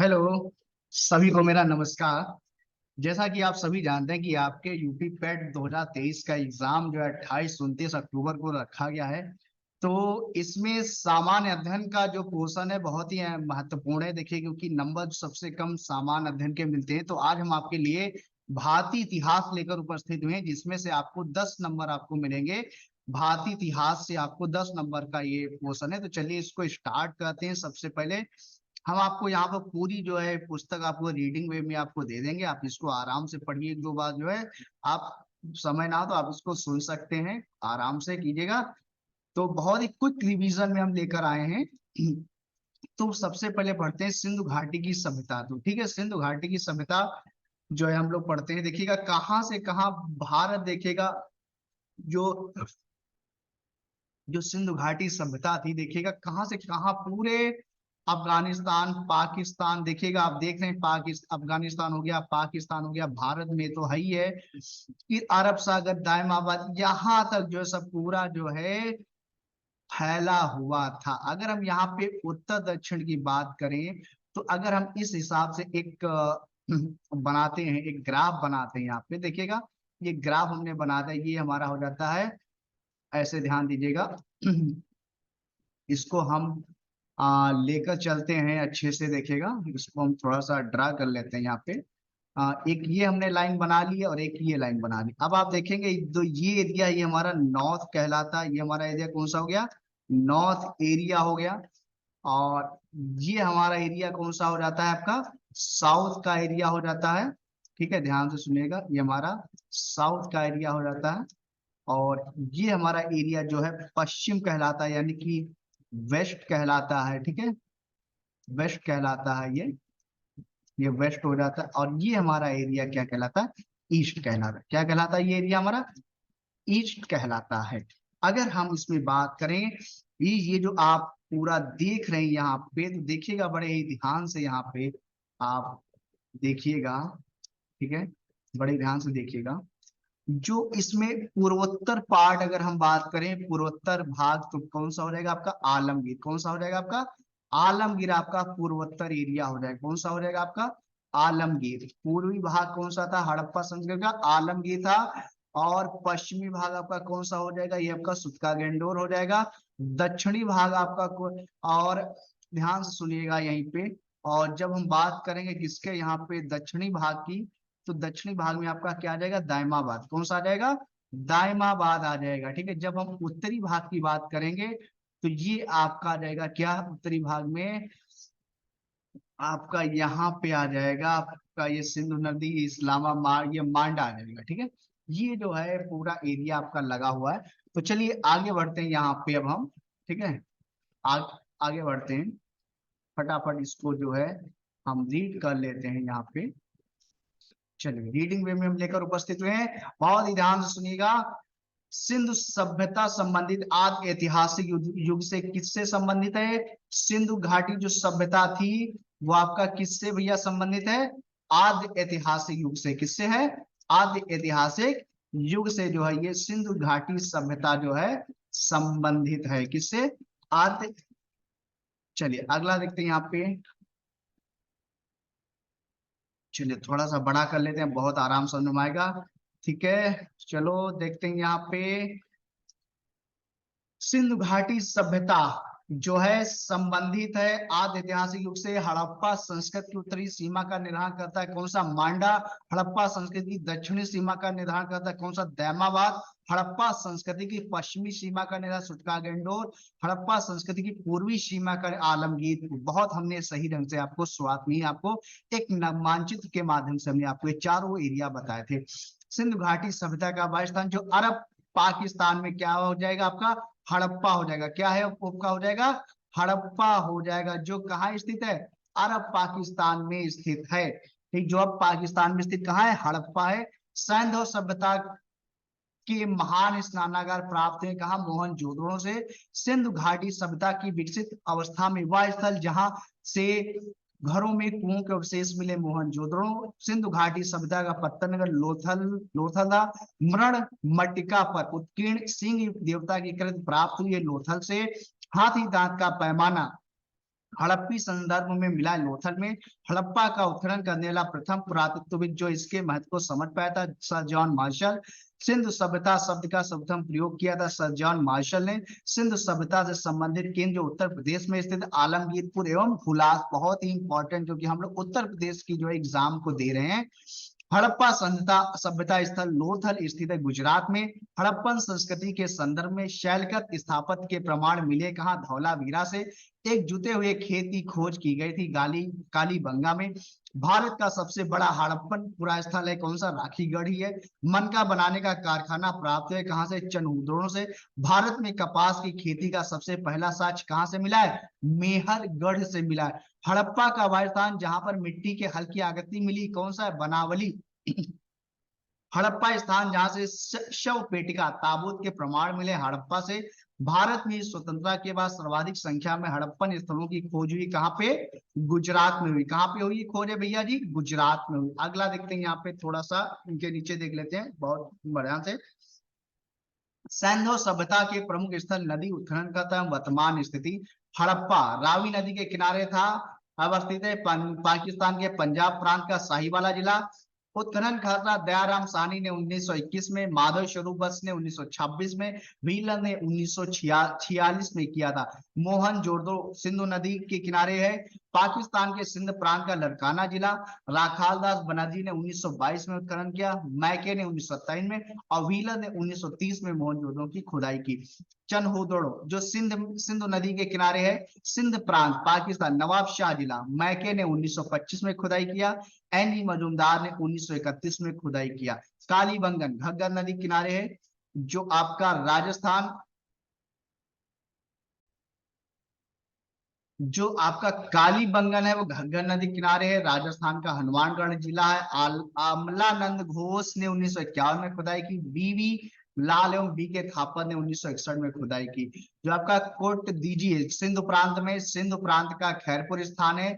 Hello. सभी को मेरा नमस्कार। जैसा कि आप सभी जानते हैं कि आपके यूपी पेट 2023 का एग्जाम जो है 28-29 अक्टूबर को रखा गया है। तो इसमें सामान्य अध्ययन का जो पोर्शन है बहुत ही महत्वपूर्ण है। देखिए, क्योंकि नंबर सबसे कम सामान्य अध्ययन के मिलते हैं, तो आज हम आपके लिए भारतीय इतिहास लेकर उपस्थित हुए हैं, जिसमें से आपको 10 नंबर आपको मिलेंगे। भारतीय इतिहास से आपको 10 नंबर का ये पोर्शन है। तो चलिए इसको स्टार्ट करते हैं। सबसे पहले हम आपको यहाँ पर पूरी जो है पुस्तक आपको रीडिंग वे में आपको दे देंगे। आप इसको आराम से पढ़िए। एक दो बार जो है आप समय ना हो तो आप इसको सुन सकते हैं, आराम से कीजिएगा। तो बहुत ही क्विक रिवीजन में हम लेकर आए हैं। तो सबसे पहले पढ़ते हैं सिंधु घाटी की सभ्यता। तो ठीक है, सिंधु घाटी की सभ्यता जो है हम लोग पढ़ते हैं। देखिएगा कहाँ से कहाँ भारत, देखिएगा जो जो सिंधु घाटी सभ्यता थी, देखिएगा कहाँ से कहाँ पूरे अफगानिस्तान, पाकिस्तान, देखिएगा आप देख रहे हैं पाकिस्तान, अफगानिस्तान हो गया, पाकिस्तान हो गया, भारत में तो है ही है कि अरब सागर, दायमाबाद, यहाँ तक जो है सब पूरा जो है फैला हुआ था। अगर हम यहाँ पे उत्तर दक्षिण की बात करें, तो अगर हम इस हिसाब से एक बनाते हैं, एक ग्राफ बनाते हैं, यहाँ पे देखिएगा ये ग्राफ हमने बना दिया। ये हमारा हो जाता है, ऐसे ध्यान दीजिएगा। इसको हम लेकर चलते हैं अच्छे से। देखिएगा इसको हम थोड़ा सा ड्रा कर लेते हैं यहाँ पे। एक ये हमने लाइन बना ली है और एक ये लाइन बना ली। अब आप देखेंगे तो ये एरिया, ये हमारा नॉर्थ कहलाता है। ये हमारा एरिया कौन सा हो गया? नॉर्थ एरिया हो गया। और ये हमारा एरिया कौन सा हो जाता है? आपका साउथ का एरिया हो जाता है। ठीक है, ध्यान से सुनिएगा, ये हमारा साउथ का एरिया हो जाता है। और ये हमारा एरिया जो है पश्चिम कहलाता है, यानी कि वेस्ट कहलाता है। ठीक है, वेस्ट कहलाता है ये वेस्ट हो जाता है। और ये हमारा एरिया क्या कहलाता है? ईस्ट कहलाता है। क्या कहलाता है? ये एरिया हमारा ईस्ट कहलाता है। अगर हम इसमें बात करें, ये जो आप पूरा देख रहे हैं यहाँ पे, तो देखिएगा बड़े ही ध्यान से यहाँ पे आप देखिएगा। ठीक है, बड़े ध्यान से देखिएगा। जो इसमें पूर्वोत्तर पार्ट अगर हम बात करें, पूर्वोत्तर भाग, तो कौन सा हो जाएगा आपका? आलमगीर। कौन सा हो जाएगा आपका? आलमगीर आपका पूर्वोत्तर एरिया हो जाएगा। कौन सा हो जाएगा आपका? आलमगीर। पूर्वी भाग कौन सा था? हड़प्पा संस्कृति का आलमगीर था। और पश्चिमी भाग आपका कौन सा हो जाएगा? ये आपका सुतका गेंडोर हो जाएगा। दक्षिणी भाग आपका और ध्यान से सुनिएगा यहीं पे। और जब हम बात करेंगे किसके यहाँ पे दक्षिणी भाग की, तो दक्षिणी भाग में आपका क्या आ जाएगा? दायमाबाद। कौन सा आ जाएगा? दायमाबाद आ जाएगा। ठीक है, जब हम उत्तरी भाग की बात करेंगे, तो ये आपका आ जाएगा क्या? उत्तरी भाग में आपका यहाँ पे आ जाएगा आपका ये सिंधु नदी, इस्लामाबाद, ये मांडा आ जाएगा। ठीक है, ये जो है पूरा एरिया आपका लगा हुआ है। तो चलिए आगे बढ़ते हैं यहाँ पे अब हम। ठीक है, आगे बढ़ते हैं। फटाफट इसको जो है हम रीड कर लेते हैं यहाँ पे। चलिए रीडिंग वे में हम लेकर उपस्थित हुए हैं, बहुत ही ध्यान से सुनिएगा। सिंधु सभ्यता संबंधित आदि ऐतिहासिक युग से किससे संबंधित है? सिंधु घाटी जो सभ्यता थी वो आपका किससे भैया संबंधित है? आदि ऐतिहासिक युग से। किससे है? आदि ऐतिहासिक युग से जो है ये सिंधु घाटी सभ्यता जो है संबंधित है। किससे? आदि। चलिए अगला देखते हैं यहाँ पे। चलिए थोड़ा सा बड़ा कर लेते हैं, बहुत आराम समझ में आएगा। ठीक है, चलो देखते हैं यहाँ पे। सिंधु घाटी सभ्यता जो है संबंधित है आदि ऐतिहासिक युग से। हड़प्पा संस्कृति की उत्तरी सीमा का निर्धारण करता है कौन सा? मांडा। हड़प्पा संस्कृति की दक्षिणी सीमा का निर्धारण करता है कौन सा? दैमाबाद। हड़प्पा संस्कृति की पश्चिमी सीमा का निर्धारण सुटका गेंडोर। हड़प्पा संस्कृति की पूर्वी सीमा का आलमगीर। बहुत हमने सही ढंग से आपको शुरुआत में ही आपको एक मानचित्र के माध्यम से हमने आपको ये चारों एरिया बताए थे। सिंधु घाटी सभ्यता का आवास स्थान जो अरब पाकिस्तान में क्या हो जाएगा आपका? हड़प्पा हो जाएगा। क्या है आपका? हो जाएगा हड़प्पा हो जाएगा, जो कहाँ स्थित है? अरब पाकिस्तान में स्थित है। ठीक, जो अब पाकिस्तान में स्थित कहाँ है? हड़प्पा है। सैन्य सभ्यता के महान स्नानागार प्राप्त है कहाँ? मोहनजोदड़ो से। सिंधु घाटी सभ्यता की विकसित अवस्था में वह स्थल जहां से घरों में कुओं के अवशेष मिले, मोहनजोदड़ो। सिंधु घाटी सभ्यता का पत्थर नगर लोथल लोथला मृण मट्टिका पर उत्कीर्ण सिंह देवता की कृत प्राप्त हुई है लोथल से। हाथी दांत का पैमाना हड़प्पी संदर्भ में मिला है लोथल में। हड़प्पा का उत्खनन करने वाला प्रथम पुरातत्वविद जो इसके महत्व को समझ पाया था, सर जॉन मार्शल। सिंधु सभ्यता शब्द का सर्वप्रथम प्रयोग किया था सर जॉन मार्शल ने। सिंधु सभ्यता से संबंधित केंद्र जो उत्तर प्रदेश में स्थित आलमगीरपुर एवं हुलास, बहुत ही इंपॉर्टेंट, जो कि हम लोग उत्तर प्रदेश की जो एग्जाम को दे रहे हैं। हड़प्पा सभ्यता सभ्यता स्थल लोथल स्थित है गुजरात में। हड़प्पन संस्कृति के संदर्भ में शैलगत स्थापत्य के प्रमाण मिले कहाँ, धौलावीरा से। एक जुते हुए खेत की खोज की गई थी कालीबंगा में। भारत का सबसे बड़ा हड़प्पन पुरा स्थल है कौन सा, राखीगढ़ ही है। मनका बनाने का कारखाना प्राप्त है कहाँ से, चनहूदड़ों से। भारत में कपास की खेती का सबसे पहला साक्ष्य कहाँ से मिला है, मेहरगढ़ से मिला है। हड़प्पा का वायुस्थान जहां पर मिट्टी के हल्की आकृति मिली कौन सा है, बनावली। हड़प्पा स्थान जहां से शव पेटिका ताबूत के प्रमाण मिले हड़प्पा से। भारत में स्वतंत्रता के बाद सर्वाधिक संख्या में हड़प्पन स्थलों की खोज हुई कहाँ पे, गुजरात में हुई। कहाँ पे हुई खोज है भैया जी, गुजरात में हुई। अगला देखते हैं यहाँ पे, थोड़ा सा इनके नीचे देख लेते हैं बहुत बढ़िया से। सैंधव सभ्यता के प्रमुख स्थल नदी उत्खनन का वर्तमान स्थिति। हड़प्पा रावी नदी के किनारे था, अवस्थित है पाकिस्तान के पंजाब प्रांत का साहिवाला जिला। उत्खनन खाता दयाराम साहनी ने 1921 में, माधव स्वरूप बस ने 1926 में, व्हीलर ने 1946 में किया था। मोहनजोदड़ो सिंधु नदी के किनारे है, पाकिस्तान के सिंध प्रांत का लड़काना जिला। राखालदास बनर्जी ने 1922 में उत्खनन किया, मैके ने 1927 में, और व्हीलर ने 1930 में मोहनजोदड़ो की खुदाई की। चनहूदड़ो जो सिंधु नदी के किनारे है, सिंध प्रांत पाकिस्तान, नवाब शाह जिला, मैके ने 1925 में खुदाई किया। एनी मजूमदार ने 1931 में खुदाई किया। कालीबंगन घग्गर नदी किनारे है, जो आपका राजस्थान, जो आपका कालीबंगन है वो घग्गर नदी किनारे है, राजस्थान का हनुमानगढ़ जिला है। अमलानंद घोष ने 1951 में खुदाई की। बीवी लाल एवं बी के थापर ने 1961 में खुदाई की। जो आपका कोट दीजिए सिंधु प्रांत में, सिंधु प्रांत का खैरपुर स्थान है,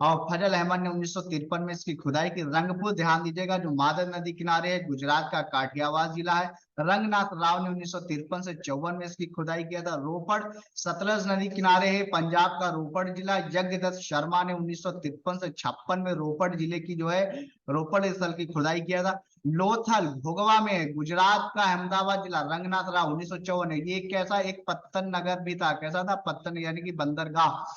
और फजल अहमद ने 1953 में इसकी खुदाई की। रंगपुर ध्यान दीजिएगा जो मादर नदी किनारे है, गुजरात का काठियावाड़ जिला है। रंगनाथ राव ने 1953 से 54 में इसकी खुदाई किया था। रोपड़ सतलज नदी किनारे है, पंजाब का रोपड़ जिला। यज्ञदत्त शर्मा ने 1953 से 56 में रोपड़ जिले की जो है रोपड़ स्थल की खुदाई किया था। लोथल भोगवा में है, गुजरात का अहमदाबाद जिला। रंगनाथ राव 1954 है। ये कैसा, एक पत्तन नगर भी था, कैसा था, पत्तन यानी कि बंदरगाह।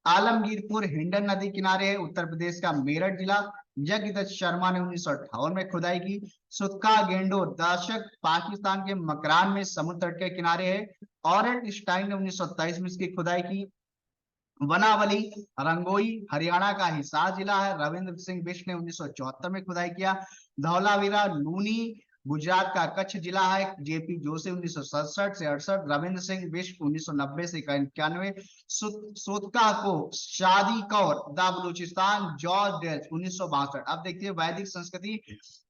आलमगीरपुर हिंडन नदी किनारे है, उत्तर प्रदेश का मेरठ जिला। जगदत्त शर्मा ने 1958 में खुदाई की। सुतका गेंडो दशक पाकिस्तान के मकरान में समुद्र तट के किनारे है। ऑरेंज स्टाइन ने 1927 में इसकी खुदाई की। वनावली रंगोई हरियाणा का हिसार जिला है, रविंद्र सिंह बिष्ट ने 1974 में खुदाई किया। धौलावीरा लूनी गुजरात का कच्छ जिला है, जेपी जोशी 1967 से 68, रविंद्र सिंह बिष्ट 1990 से 91। सोतका को शादी कौर द बलूचिस्तान, जॉर्ज डेल्स 1962। अब देखिए वैदिक संस्कृति।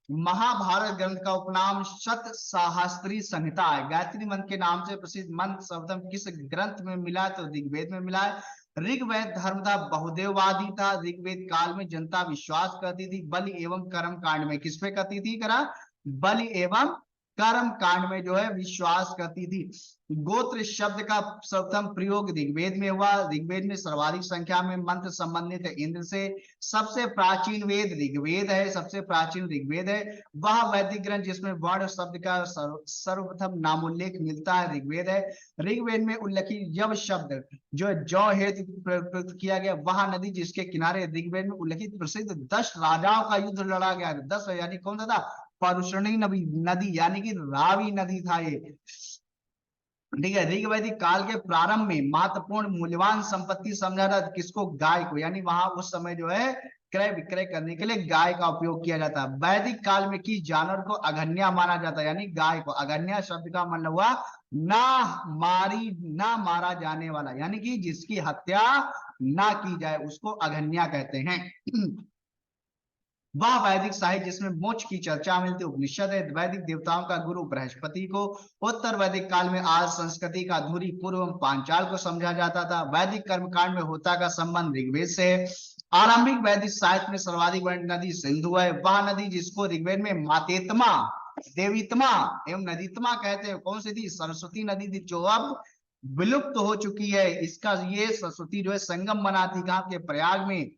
महाभारत ग्रंथ का उपनाम शत सहस्त्री संहिता है। गायत्री मंत्र के नाम से प्रसिद्ध मंत्र सर्वप्रथम किस ग्रंथ में मिला है, तो ऋग्वेद में मिला है। ऋग्वेद धर्म था, बहुदेववादी था। ऋग्वेद काल में जनता विश्वास करती थी बलि एवं कर्म कांड में, किस पे करती थी, करा बलि एवं कर्म कांड में जो है विश्वास करती थी। गोत्र शब्द का सर्वप्रथम प्रयोग ऋग्वेद में हुआ। ऋग्वेद में सर्वाधिक संख्या में मंत्र संबंधित है इंद्र से। सबसे प्राचीन वेद ऋग्वेद है, सबसे प्राचीन ऋग्वेद है। वह वैदिक ग्रंथ जिसमें वर्ण शब्द का सर्वप्रथम नामोल्लेख मिलता है ऋग्वेद है। ऋग्वेद में उल्लेखित यव शब्द जो जौ हेतु प्रयुक्त किया गया, वह नदी जिसके किनारे ऋग्वेद में उल्लेखित प्रसिद्ध 10 राजाओं का युद्ध लड़ा गया। 10 यानी कौन सा था, परुषणी नदी यानी कि रावी नदी था ये। ठीक है, ऋग वैदिक काल के प्रारंभ में महत्वपूर्ण मूल्यवान संपत्ति समझा था किसको, गाय को। यानी वहां उस समय जो है क्रय विक्रय करने के लिए गाय का उपयोग किया जाता है। वैदिक काल में किस जानवर को अघन्या माना जाता है, यानी गाय को। अघन्या शब्द का मतलब हुआ ना मारा जाने वाला, यानी कि जिसकी हत्या ना की जाए उसको अघन्या कहते हैं। वह वैदिक साहित्य जिसमें मोक्ष की चर्चा मिलती उपनिषद है। वैदिक देवताओं का गुरु बृहस्पति को। उत्तर वैदिक काल में आज संस्कृति का धुरी पूर्व पांचाल को समझा जाता था। वैदिक कर्मकांड में होता का संबंध ऋग्वेद से है। आरंभिक वैदिक साहित्य में सर्वाधिक बड़ी नदी सिंधु है। वह नदी जिसको ऋग्वेद में मातेत्मा, देवीत्मा एवं नदीत्मा कहते हैं, कौन सी थी, सरस्वती नदी थी, जो अब विलुप्त हो चुकी है। इसका ये सरस्वती जो है संगम बनाती कहाँ के, प्रयाग में।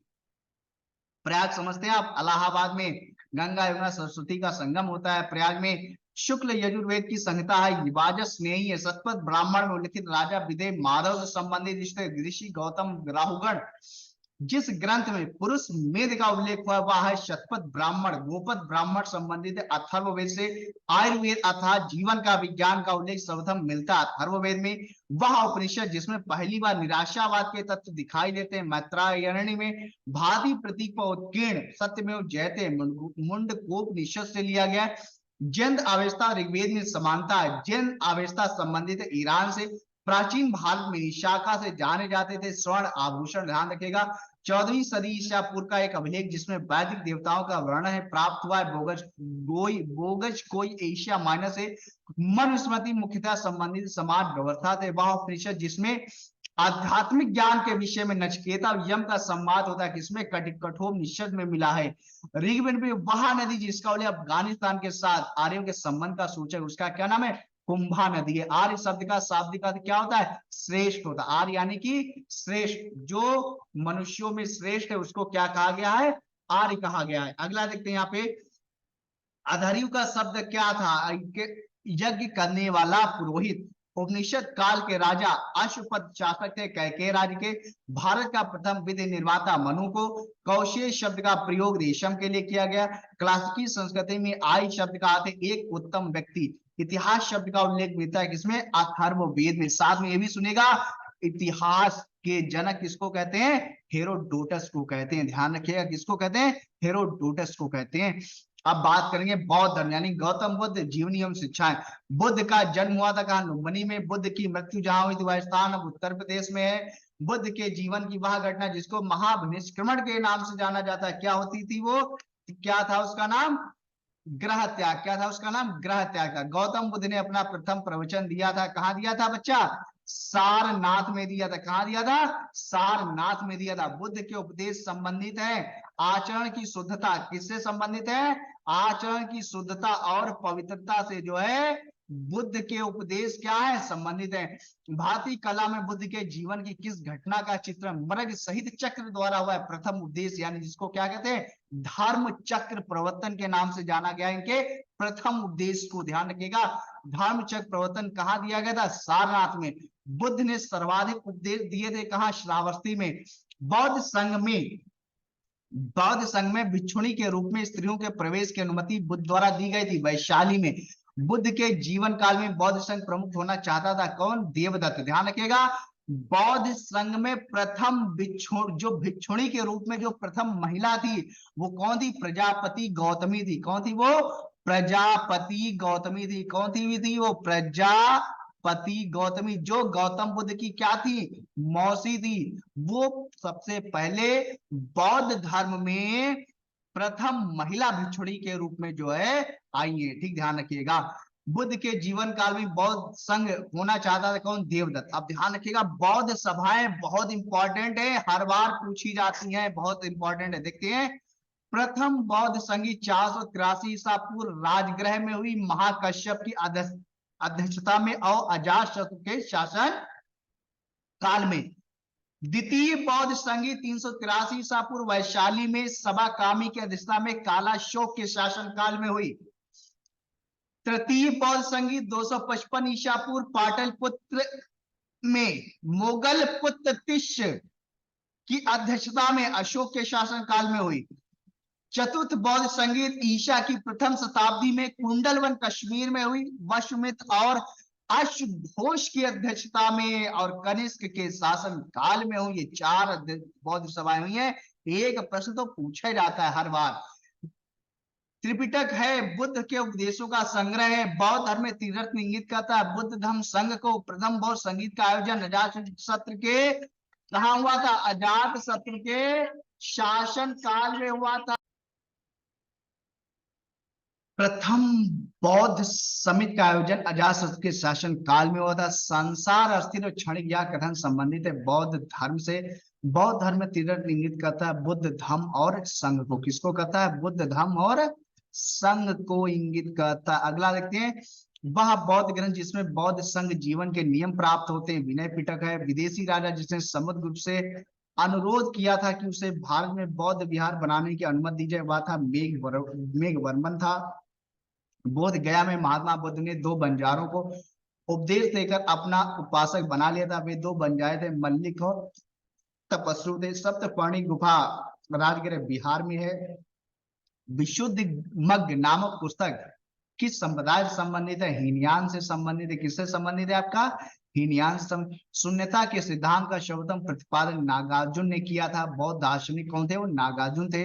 प्रयाग समझते हैं आप, इलाहाबाद में गंगा यमुना सरस्वती का संगम होता है प्रयाग में। शुक्ल यजुर्वेद की संहिता है, वाजस्नेही है, शतपथ ब्राह्मण में उल्लिखित राजा विदय माधव से संबंधित ऋषि गौतम राहुगण जिस ग्रंथ में पुरुष मेध का उल्लेख हुआ वह है शतपथ ब्राह्मण। गोपद ब्राह्मण संबंधित है अथर्ववेद से। आयुर्वेद अर्थात जीवन का विज्ञान का उल्लेख सर्वप्रथम मिलता है अथर्ववेद में। वह उपनिषद जिसमें पहली बार निराशावाद के तत्व दिखाई देते हैं मैत्रायणी में। भांति प्रतीक पर उत्कीर्ण सत्यमेव जयते मुंडकोपनिषद से लिया गया। जैन अवस्था ऋग्वेद में समानता है। जैन अवस्था संबंधित है ईरान से। प्राचीन भारत में शाखा से जाने जाते थे स्वर्ण आभूषण, ध्यान रखेगा। 14वीं सदी ईसा पूर्व का एक अभिलेख जिसमें वैदिक देवताओं का वर्णन है प्राप्त हुआ है बोगज कोई एशिया माइनस है। मनुस्मृति मुख्यतः संबंधित समाज व्यवस्था थे। वह उपनिषद जिसमें आध्यात्मिक ज्ञान के विषय में नचिकेता और यम का संवाद होता है किसमें, कठोपनिषद में मिला है। ऋग्वेद में वह नदी जिसका उल्लेख अफगानिस्तान के साथ आर्यों के संबंध का सूचक, उसका क्या नाम है, कुंभा नदी है। आर्य शब्द का शाब्दिक अर्थ क्या होता है, श्रेष्ठ होता है। आर्य यानी कि श्रेष्ठ, जो मनुष्यों में श्रेष्ठ है उसको क्या कहा गया है, आर्य कहा गया है। अगला देखते हैं यहाँ पे, अधर्यु का शब्द क्या था, यज्ञ करने वाला पुरोहित। उपनिषद काल के राजा अश्वपद शासक थे कैकेय राज्य के। भारत का प्रथम विधि निर्माता मनु को। कौशेय शब्द का प्रयोग रेशम के लिए किया गया। क्लासिकी संस्कृति में आई शब्द का अर्थ एक उत्तम व्यक्ति। इतिहास शब्द का उल्लेख मिलता है किसमें, अथर्ववेद में। साथ में ये भी सुनेगा, इतिहास के जनक किसको कहते हैं, हेरोडोटस को कहते हैं। ध्यान रखिएगा, किसको कहते हैं, हेरोडोटस को कहते हैं। अब बात करेंगे बौद्ध धर्म यानी गौतम बुद्ध जीवनी एवं शिक्षाएं। बुद्ध का जन्म हुआ था कहाँ, लुम्बिनी में। बुद्ध की मृत्यु जहां हुई थी वह स्थान अब उत्तर प्रदेश में है। बुद्ध के जीवन की वह घटना जिसको महाभिनिष्क्रमण के नाम से जाना जाता है, क्या होती थी वो, क्या था उसका नाम, ग्रह त्याग। क्या था उसका नाम, ग्रह त्याग था। गौतम बुद्ध ने अपना प्रथम प्रवचन दिया था, कहाँ दिया था बच्चा, सारनाथ में दिया था। कहाँ दिया था, सारनाथ में दिया था। बुद्ध के उपदेश संबंधित है आचरण की शुद्धता, किससे संबंधित है, आचरण की शुद्धता और पवित्रता से जो है बुद्ध के उपदेश क्या है, संबंधित है। भारतीय कला में बुद्ध के जीवन की किस घटना का चित्रण मृग सहित चक्र द्वारा हुआ है, प्रथम उपदेश यानी जिसको क्या कहते हैं, धर्म चक्र प्रवर्तन के नाम से जाना गया इनके प्रथम उपदेश को। ध्यान रखिएगा, धर्म चक्र प्रवर्तन कहाँ दिया गया था, सारनाथ में। बुद्ध ने सर्वाधिक उपदेश दिए थे कहाँ, श्रावस्ती में। बौद्ध संघ में, बौद्ध संघ में भिक्षुणी के रूप में स्त्रियों के प्रवेश की अनुमति बुद्ध द्वारा दी गई थी वैशाली में। बुद्ध के जीवन काल में बौद्ध संघ प्रमुख होना चाहता था कौन, देवदत्त। ध्यान रखिएगा, बौद्ध संघ में प्रथम जो भिक्षुणी के रूप में जो प्रथम महिला थी वो कौन थी, प्रजापति गौतमी थी। कौन थी वो, प्रजापति गौतमी थी। कौन थी वो, प्रजापति गौतमी, जो गौतम बुद्ध की क्या थी, मौसी थी। वो सबसे पहले बौद्ध धर्म में प्रथम महिला भिक्षुणी के रूप में जो है आई है। ठीक, ध्यान रखिएगा। बुद्ध के जीवन काल में बौद्ध संघ होना चाहता था कौन, देवदत्त। अब ध्यान रखिएगा, बौद्ध सभाएं बहुत इंपॉर्टेंट है, हर बार पूछी जाती हैं, बहुत इंपॉर्टेंट है। देखते हैं, प्रथम बौद्ध संघी 483 ईसा पूर्व राजगृह में हुई, महाकश्यप की अध्यक्षता में और अजातशत्रु के शासन काल में। द्वितीय बौद्ध संघी 383 ईसा पूर्व वैशाली में सभा कामी की अध्यक्षता में कालाशोक के शासन काल में हुई। तृतीय बौद्ध संघी 255 ईसा पूर्व पाटलिपुत्र में मुगल पुत्र तिष्य की अध्यक्षता में अशोक के शासन काल में हुई। चतुर्थ बौद्ध संगीत ईशा की प्रथम शताब्दी में कुंडलवन कश्मीर में हुई, वशमित्र और अश्वघोष की अध्यक्षता में और कनिष्क के शासन काल में हुई। ये 4 बौद्ध सभाएं हुई हैं। एक प्रश्न तो पूछा जाता है हर बार। त्रिपिटक है, बुद्ध के उपदेशों का संग्रह है। बौद्ध धर्म में तीर्थ इंगित करता है। बुद्ध धर्म संघ को प्रथम बौद्ध संगीत का आयोजन अजात शत्रु के कहा हुआ था, अजात शत्रु के शासन काल में हुआ था। प्रथम बौद्ध समिति का आयोजन अजातशत्रु के शासन काल में हुआ था। संसार अस्थिर और क्षणिक यह कथन संबंधित है बौद्ध धर्म से। बौद्ध धर्म तीव्र इंगित करता है बुद्ध धर्म और संघ को। किसको कहता है, बुद्ध धर्म और संघ को इंगित करता है। अगला देखते हैं, वह बौद्ध ग्रंथ जिसमें बौद्ध संघ जीवन के नियम प्राप्त होते हैं, विनय पिटक है। विदेशी राजा जिसने समुद्रगुप्त से अनुरोध किया था कि उसे भारत में बौद्ध विहार बनाने की अनुमति दी जाए, वह था मेघवर्मन था। बोध गया में महात्मा बुद्ध ने दो बंजारों को उपदेश देकर अपना उपासक बना लिया था। वे दो बंजारे थे, मल्लिक और तपस्वी थे। सप्तपर्णी गुफा राजगृह बिहार में है। विशुद्ध मग्ग नामक पुस्तक किस संप्रदाय से संबंधित है? हीनयान से संबंधित है। किससे संबंधित है आपका? हीनयान शून्यता के सिद्धांत का सर्वोत्तम प्रतिपादन नागार्जुन ने किया था। बौद्ध दार्शनिक कौन थे? वो नागार्जुन थे।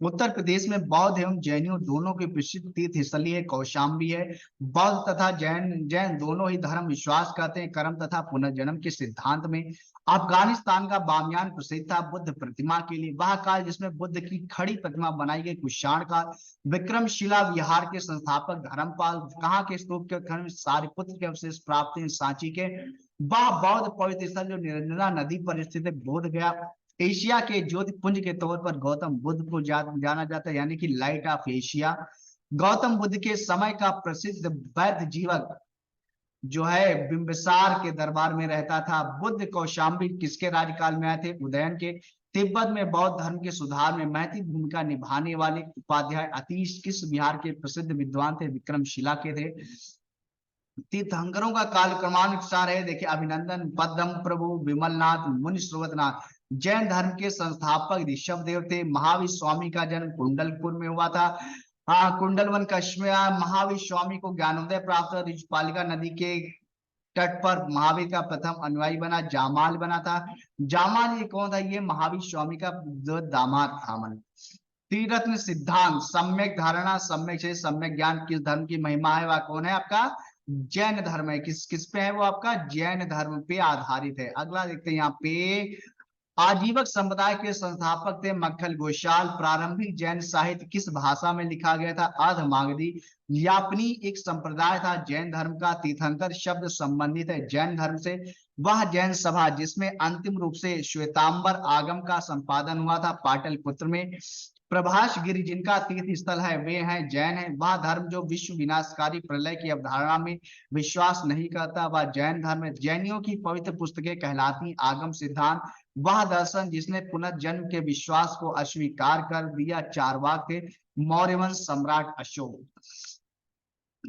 उत्तर प्रदेश में बौद्ध एवं जैनियों दोनों की प्रसिद्ध तीर्थस्थली है, कौशाम्बी है। बौद्ध तथा जैन जैन दोनों ही धर्म विश्वास करते हैं कर्म तथा पुनर्जन्म के सिद्धांत में। अफगानिस्तान का बामियान प्रसिद्ध था बुद्ध प्रतिमा के लिए। वह काल जिसमें बुद्ध की खड़ी प्रतिमा बनाई गई कुषाण काल। विक्रमशिला विहार के संस्थापक धर्मपाल। कहाँ के स्तूप के खंड सारिपुत्र के अवशेष प्राप्त हैं? सांची के। वह बौद्ध पवित्र स्थल जो निरंजना नदी पर स्थित है, बोध गया। एशिया के ज्योतिपुंज के तौर पर गौतम बुद्ध को जाना जाता है, यानी कि light of Asia. Gautam Buddha के समय का प्रसिद्ध वैद्य जीवक जो है बिंबिसार के दरबार में रहता था। बुद्ध कौशाम्बी किसके राज्यकाल में आए थे? उदयन के। तिब्बत में बौद्ध धर्म के सुधार में महती भूमिका निभाने वाले उपाध्याय अतीश किस बिहार के प्रसिद्ध विद्वान थे? विक्रमशिला के थे। तीर्थंकरों का काल क्रमानुसार है, देखिए अभिनंदन, पद्म प्रभु, विमलनाथ, मुनि श्रवतनाथ। जैन धर्म के संस्थापक ऋषभ देव थे। महावीर स्वामी का जन्म कुंडलपुर में हुआ था। कुंडलवन कश्मीर। महावीर स्वामी को ज्ञानोदय प्राप्त हुआ। ऋषपालिका नदी के तट पर महावीर का प्रथम अनुयायी बना जामाल बना था। जामाल ये कौन था? ये महावीर स्वामी का जो दामाद था। मन त्रिरत्न सिद्धांत, सम्यक धारणा, सम्यक से सम्यक ज्ञान किस धर्म की महिमा है? वह कौन है आपका? जैन धर्म है। किस किस पे है वो? आपका जैन धर्म पे आधारित है। अगला देखते हैं यहाँ पे, आजीवक संप्रदाय के संस्थापक थे मक्खल गोशाल। प्रारंभिक जैन साहित्य किस भाषा में लिखा गया था? अर्धमागधी यापनी एक संप्रदाय था जैन धर्म का। तीर्थंकर शब्द संबंधित है जैन धर्म से। वह जैन सभा जिसमें अंतिम रूप से श्वेतांबर आगम का संपादन हुआ था पाटलिपुत्र में। प्रभास गिरि जिनका तीर्थ स्थल है वे हैं जैन है। वह धर्म जो विश्व विनाशकारी प्रलय की अवधारणा में विश्वास नहीं करता वह जैन धर्म है। जैनियों की पवित्र पुस्तकें कहलाती आगम सिद्धांत। वह दर्शन जिसने पुनर्जन्म के विश्वास को अस्वीकार कर दिया चारवाक थे मौर्यवंश सम्राट अशोक।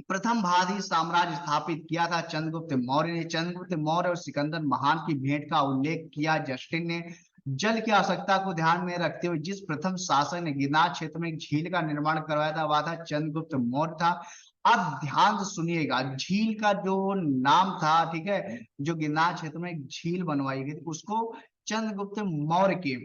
प्रथम भारतीय साम्राज्य स्थापित किया था चंद्रगुप्त मौर्य ने। चंद्रगुप्त मौर्य और सिकंदर महान की भेंट का उल्लेख किया जस्टिन ने। जल की आवश्यकता को ध्यान में रखते हुए जिस प्रथम शासक ने गिरनार क्षेत्र में एक झील का निर्माण करवाया था वह था चंद्रगुप्त मौर्य था। अब ध्यान से सुनिएगा, झील का जो नाम था, ठीक है, जो गिरनार क्षेत्र में एक झील बनवाई गई थी उसको चंद्रगुप्त मौर्य के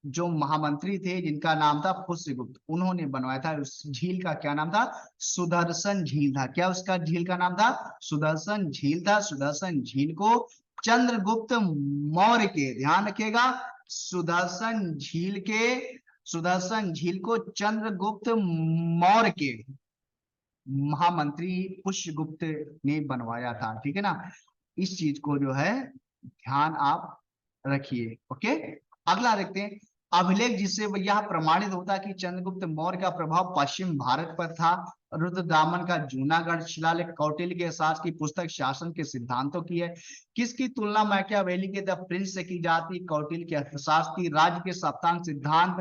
जो महामंत्री थे जिनका नाम था पुष्यगुप्त, उन्होंने बनवाया था। उस झील का क्या नाम था? सुदर्शन झील था। क्या उसका झील का नाम था? सुदर्शन झील था। सुदर्शन झील को चंद्रगुप्त मौर्य के, ध्यान रखिएगा, सुदर्शन झील को चंद्रगुप्त मौर्य के महामंत्री पुष्यगुप्त ने बनवाया था। ठीक है ना, इस चीज को जो है ध्यान आप रखिए। ओके, अगला देखते हैं अभिलेख जिससे यह प्रमाणित होता कि चंद्रगुप्त मौर्य का प्रभाव पश्चिम भारत पर था। रुद्रदामन का जूनागढ़ शिलालेख। कौटिल्य के साथ की पुस्तक शासन के सिद्धांतों की है। किसकी तुलना मैकियावेली के द प्रिंस से की जाती? कौटिल्य के अर्थशास्त्र की। राज्य के सप्तांग सिद्धांत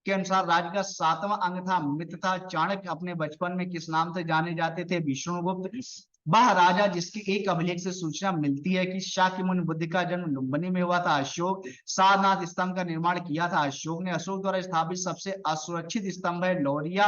के अनुसार राज्य का सातवां अंग था मित्र था। चाणक्य अपने बचपन में किस नाम से जाने जाते थे? विष्णुगुप्त। वह राजा जिसकी एक अभिलेख से सूचना मिलती है कि शाक्यमुनि बुद्ध का जन्म लुम्बिनी में हुआ था अशोक। सारनाथ स्तंभ का निर्माण किया था अशोक ने। अशोक द्वारा स्थापित सबसे असुरक्षित स्तंभ है लौरिया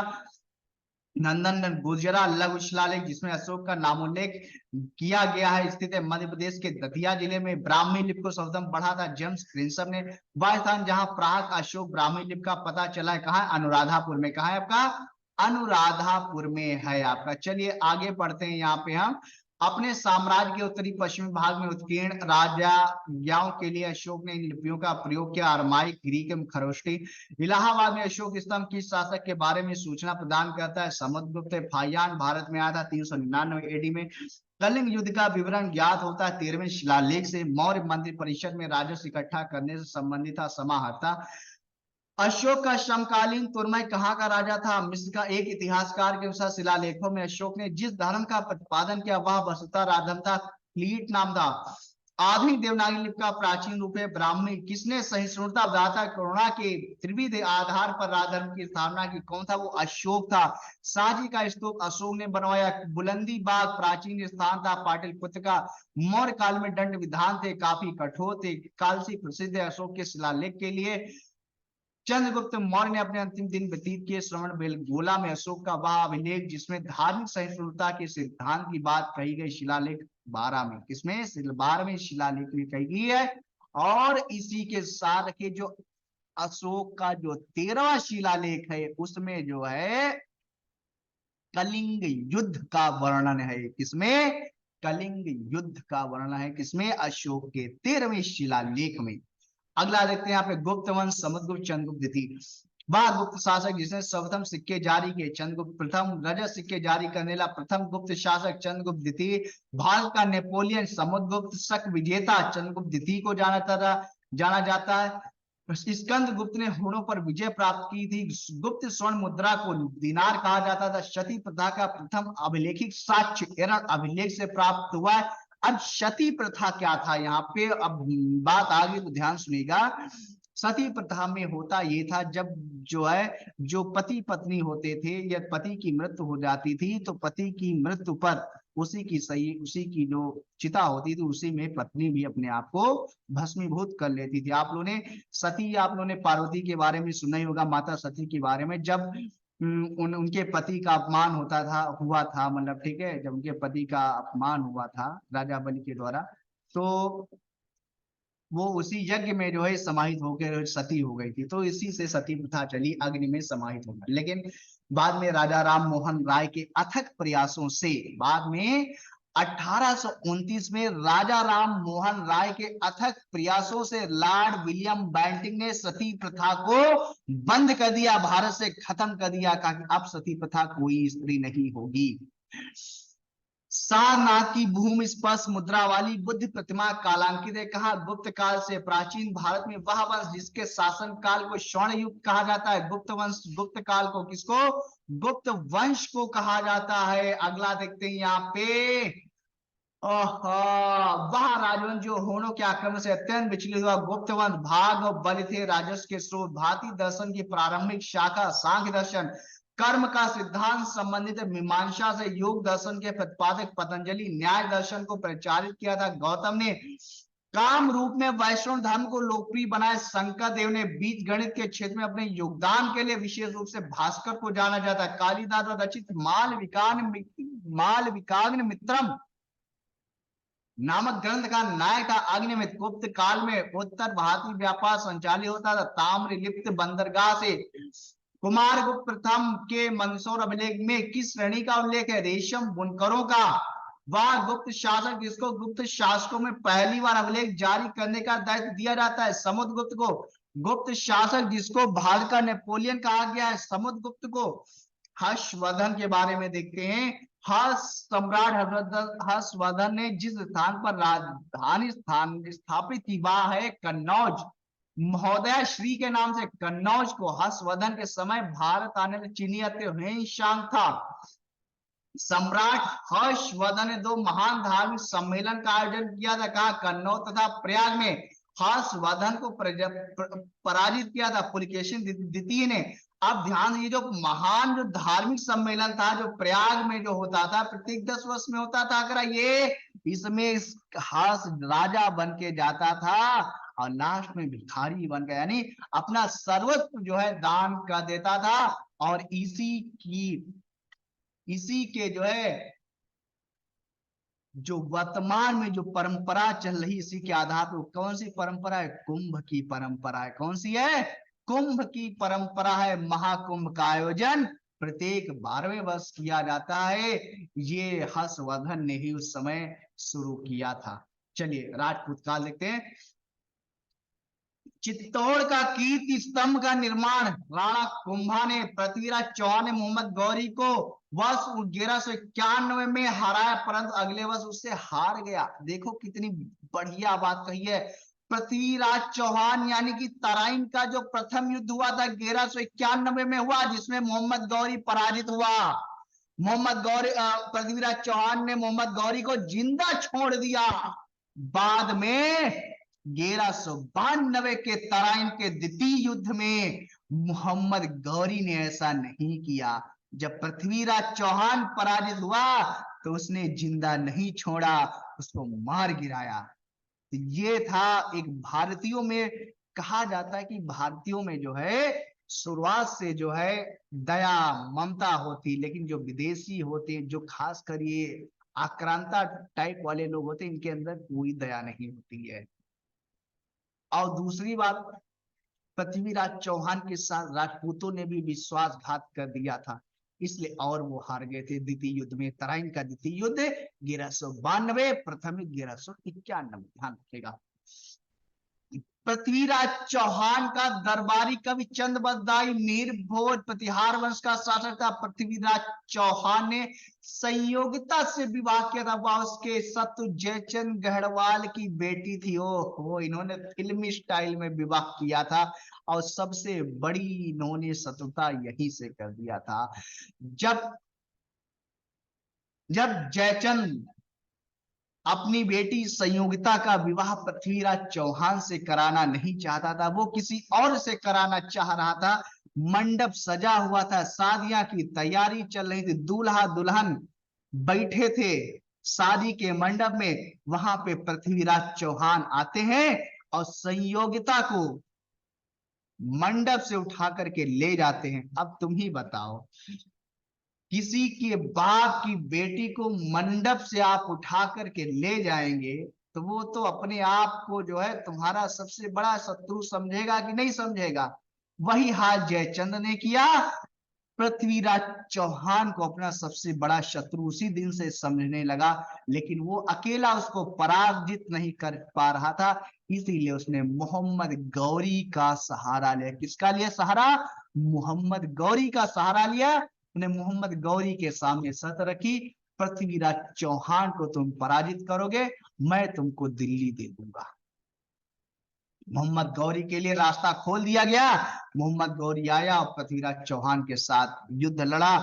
नंदन गुर्जरा लघु शिलालेख जिसमें अशोक का नामोल्लेख किया गया है स्थित है मध्य प्रदेश के दतिया जिले में। ब्राह्मी लिपि को सर्वप्रथम पढ़ा था जेम्स क्रिंसम ने। वह स्थान जहां प्राग अशोक ब्राह्मी लिपि का पता चला है कहाँ? अनुराधापुर में। कहा है आपका? अनुराधापुर में है आपका। चलिए आगे पढ़ते हैं। यहाँ पे हम अपने साम्राज्य के उत्तरी पश्चिमी भाग में उत्कीर्ण राजाओं के लिए अशोक ने इन लिपियों का प्रयोग किया। अरमाइक, ग्रीक एवं खरोष्टी। इलाहाबाद में अशोक स्तंभ किस शासक के बारे में सूचना प्रदान करता है? समुद्रगुप्त। फाहियान भारत में आया था 399 एडी में। कलिंग युद्ध का विवरण ज्ञात होता है 13वें शिलालेख से। मौर्य मंत्रि परिषद में राजस्व इकट्ठा करने से संबंधित था समाहर्ता। अशोक का समकालीन तुर्मय कहाँ का राजा था? मिस्र का। एक इतिहासकार के अनुसार शिलालेखों में अशोक ने जिस धर्म का प्रतिपादन किया वह वस्तुतः राजधर्म था, क्लीट नाम था। आधुनिक देवनागरी लिपि का प्राचीन रूप है ब्राह्मी। किसने सहिष्णुता, भ्राता, करुणा के त्रिविध आधार पर राजधर्म की स्थापना की? कौन था? वो अशोक था। सांची का स्तूप अशोक ने बनवाया। बुलंदी बाग प्राचीन स्थान था पाटलिपुत्र का। मौर्य काल में दंड विधान थे, काफी कठोर थे। काल से प्रसिद्ध है अशोक के शिलालेख के लिए। चंद्रगुप्त मौर्य ने अपने अंतिम दिन व्यतीत किए श्रवण बेलगोला में। अशोक का वह अभिलेख जिसमें धार्मिक सहिष्णुता के सिद्धांत की बात कही गई, शिलालेख 12 में। किसमें? 12वें शिलालेख में कही गई है। और इसी के साथ के जो अशोक का जो 13वां शिलालेख है उसमें जो है कलिंग युद्ध का वर्णन है। किसमें? कलिंग युद्ध का वर्णन है। किसमें? अशोक के 13वें शिलालेख में। अगला देखते हैं यहाँ पे गुप्त वंश, समुद्रगुप्त, चंद्रगुप्त द्वितीय। वह गुप्त शासक जिसने सर्वप्रथम सिक्के जारी किए। चंद्रगुप्त प्रथम। रजत सिक्के जारी करने वाला प्रथम गुप्त शासक चंद्रगुप्त द्वितीय। भारत का नेपोलियन समुद्रगुप्त। शक विजेता चंद्रगुप्त द्वितीय को जाना जाता है। स्कंद गुप्त ने हुणों पर विजय प्राप्त की थी। गुप्त स्वर्ण मुद्रा को दिनार कहा जाता था। सती प्रथा का प्रथम अभिलेखित साक्ष्य एरन अभिलेख से प्राप्त हुआ है। अब सती प्रथा क्या था यहाँ पे? अब बात आ गई तो ध्यान सुनिएगा। सती प्रथा में होता ये था, जब जो है जो पति पत्नी होते थे या पति की मृत्यु हो जाती थी तो पति की मृत्यु पर उसी की जो चिता होती थी उसी में पत्नी भी अपने आप को भस्मीभूत कर लेती थी। आप लोगों ने सती, आप लोगों ने पार्वती के बारे में सुना ही होगा, माता सती के बारे में। जब उनके पति का अपमान हुआ था, मतलब ठीक है, जब उनके पति का अपमान हुआ था राजा बलि के द्वारा, तो वो उसी यज्ञ में जो है समाहित होकर सती हो गई थी। तो इसी से सती प्रथा चली, अग्नि में समाहित हो गई। लेकिन बाद में राजा राम मोहन राय के अथक प्रयासों से, बाद में 1829 में राजा राम मोहन राय के अथक प्रयासों से लॉर्ड विलियम बेंटिंक ने सती प्रथा को बंद कर दिया, भारत से खत्म कर दिया। कहा कि अब सती प्रथा कोई स्त्री नहीं होगी। सारनाथ की भूमि स्पर्श मुद्रा वाली बुद्ध प्रतिमा कालांकित है। कहा? गुप्त काल से। प्राचीन भारत में वह वंश जिसके शासन काल को स्वर्ण युग कहा जाता है, गुप्त वंश। गुप्त काल को किसको? गुप्त वंश को कहा जाता है। अगला देखते हैं यहाँ पे। वह राजवंश जो होनों के आक्रमण से अत्यंत विचलित हुआ। गुप्त वंश। भाग और बल थे राजस्व के स्रोत। भारतीय दर्शन की प्रारंभिक शाखा सांख्य दर्शन। कर्म का सिद्धांत संबंधित मीमांसा से। योग दर्शन के प्रतिपादक पतंजलि न्याय दर्शन को प्रचारित किया था गौतम ने। काम रूप में वैष्णव धर्म को लोकप्रिय बनाया शंकर देव ने। बीज गणित के क्षेत्र में अपने योगदान के लिए विशेष रूप से भास्कर को जाना जाता है। कालिदास रचित माल विकाग्न मित्रम नामक ग्रंथ का नायक था अग्निमित्र। गुप्त काल में उत्तर भारतीय व्यापार संचालित होता था ताम्र लिप्त बंदरगाह से। कुमार गुप्त प्रथम के मंदसौर अभिलेख में किस श्रेणी का उल्लेख है? रेशम बुनकरों का। वह गुप्त शासक जिसको गुप्त शासकों में पहली बार अभिलेख जारी करने का दायित्व दिया जाता है समुद्रगुप्त को। गुप्त शासक जिसको भारत का नेपोलियन कहा गया है समुद्रगुप्त को। हर्षवर्धन के बारे में देखते हैं। हर्षवर्धन ने जिस स्थान पर राजधानी स्थापित की वह है कन्नौज। महोदय श्री के नाम से कन्नौज को हर्षवर्धन के समय भारत आने में चीनी हुएनसांग था। सम्राट हर्षवर्धन ने 2 महान धार्मिक सम्मेलन का आयोजन किया था। कहा? कन्नौज तथा प्रयाग में। हर्षवर्धन को पराजित किया था पुलकेशिन द्वितीय ने। अब ध्यान दीजिए, जो महान जो धार्मिक सम्मेलन था जो प्रयाग में जो होता था प्रत्येक 10 वर्ष में होता था, अगर ये इसमें हर्ष राजा बन के जाता था और लास्ट में भिखारी बन गया, यानी अपना सर्वस्व जो है दान कर देता था। और इसी के जो है जो वर्तमान में जो परंपरा चल रही इसी के आधार पर कौन सी परंपरा है? कुंभ की परंपरा है। कौन सी है? कुंभ की परंपरा है। महाकुंभ का आयोजन प्रत्येक 12वें वर्ष किया जाता है। ये हर्षवर्धन ने ही उस समय शुरू किया था। चलिए राजपूत काल देखते हैं। चित्तौड़ का कीर्ति स्तंभ का निर्माण राणा कुंभा ने पृथ्वीराज चौहान ने मोहम्मद गौरी को वर्ष 1191 में हराया, परंतु अगले वर्ष उससे हार गया। देखो कितनी बढ़िया बात कही है। पृथ्वीराज चौहान यानी कि तराइन का जो प्रथम युद्ध हुआ था 1191 में हुआ, जिसमें मोहम्मद गौरी पराजित हुआ। मोहम्मद गौरी पृथ्वीराज चौहान ने मोहम्मद गौरी को जिंदा छोड़ दिया। बाद में 1192 के तराइन के द्वितीय युद्ध में मोहम्मद गौरी ने ऐसा नहीं किया। जब पृथ्वीराज चौहान पराजित हुआ तो उसने जिंदा नहीं छोड़ा, उसको मार गिराया। तो ये था एक भारतीयों में, कहा जाता है कि भारतीयों में जो है शुरुआत से जो है दया ममता होती, लेकिन जो विदेशी होते हैं, जो खासकर ये आक्रांता टाइप वाले लोग होते हैं, इनके अंदर कोई दया नहीं होती है। और दूसरी बात, पृथ्वीराज चौहान के साथ राजपूतों ने भी विश्वासघात कर दिया था, इसलिए और वो हार गए थे द्वितीय युद्ध में। तराइन का द्वितीय युद्ध 1192, प्रथम 1191, ध्यान रखेगा। पृथ्वीराज चौहान का दरबारी कवि चंद बरदाई मीर भोज प्रतिहार वंश का शासक था। पृथ्वीराज चौहान ने संयोगिता से विवाह किया था, वह उसके शत्रु जयचंद गढ़वाल की बेटी थी। ओ इन्होंने फिल्मी स्टाइल में विवाह किया था, और सबसे बड़ी इन्होंने शत्रुता यहीं से कर दिया था। जब जयचंद अपनी बेटी संयोगिता का विवाह पृथ्वीराज चौहान से कराना नहीं चाहता था, वो किसी और से कराना चाह रहा था। मंडप सजा हुआ था, शादियां की तैयारी चल रही थी, दूल्हा दुल्हन बैठे थे शादी के मंडप में। वहां पे पृथ्वीराज चौहान आते हैं और संयोगिता को मंडप से उठा करके ले जाते हैं। अब तुम ही बताओ, किसी के बाप की बेटी को मंडप से आप उठा करके ले जाएंगे तो वो तो अपने आप को जो है तुम्हारा सबसे बड़ा शत्रु समझेगा कि नहीं समझेगा? वही हाल जयचंद ने किया, पृथ्वीराज चौहान को अपना सबसे बड़ा शत्रु उसी दिन से समझने लगा। लेकिन वो अकेला उसको पराजित नहीं कर पा रहा था, इसीलिए उसने मोहम्मद गौरी का सहारा लिया। किसका लिया सहारा? मोहम्मद गौरी का सहारा लिया। ने मोहम्मद गौरी के सामने शर्त रखी, पृथ्वीराज चौहान को तुम पराजित करोगे, मैं तुमको दिल्ली दे दूंगा। मोहम्मद गौरी के लिए रास्ता खोल दिया गया। मोहम्मद गौरी आया और पृथ्वीराज चौहान के साथ युद्ध लड़ा।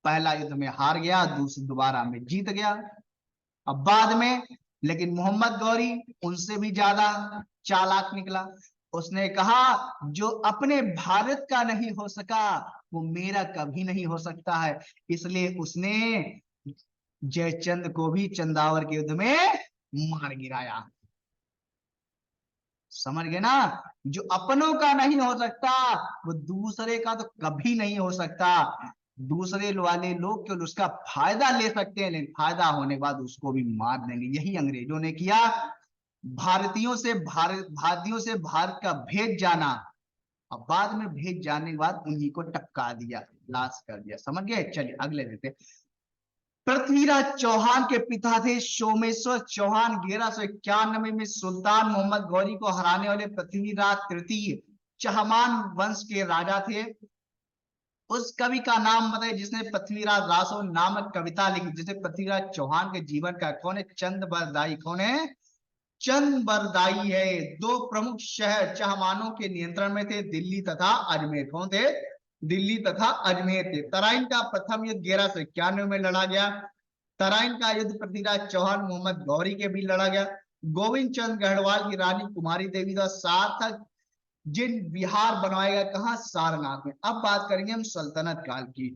पहला युद्ध में हार गया, दोबारा में जीत गया। अब बाद में लेकिन मोहम्मद गौरी उनसे भी ज्यादा चालाक निकला। उसने कहा जो अपने भारत का नहीं हो सका वो मेरा कभी नहीं हो सकता है, इसलिए उसने जयचंद को भी चंदावर के युद्ध में मार गिराया। समझ गए ना? जो अपनों का नहीं हो सकता वो दूसरे का तो कभी नहीं हो सकता। दूसरे वाले लोग केवल उसका फायदा ले सकते हैं, लेकिन फायदा होने के बाद उसको भी मार देंगे। यही अंग्रेजों ने किया। भारतीयों से भारत का भेज जाना, अब बाद में भेज जाने के बाद उन्हीं को टपका दिया, लाश कर दिया। समझ गए? चलिए अगले देते। पृथ्वीराज चौहान के पिता थे सोमेश्वर चौहान। 1191 में सुल्तान मोहम्मद गौरी को हराने वाले पृथ्वीराज तृतीय चहमान वंश के राजा थे। उस कवि का नाम बताइए जिसने पृथ्वीराज रासो नामक कविता लिखी। जिसे पृथ्वीराज चौहान के जीवन का कौन है? चंद बरदाई। कौन है? चंद बरदाई है। दो प्रमुख शहर चहमानों के नियंत्रण में थे, दिल्ली तथा अजमेर। कौन थे? दिल्ली तथा अजमेर थे। तराइन का प्रथम युद्ध 1191 में लड़ा गया। तराइन का युद्ध पृथ्वीराज चौहान मोहम्मद गौरी के बीच लड़ा गया। गोविंद चंद गढ़वाल की रानी कुमारी देवी का सार्थक जिन बिहार बनवाएगा कहा? सारनाथ में। अब बात करेंगे हम सल्तनत काल की।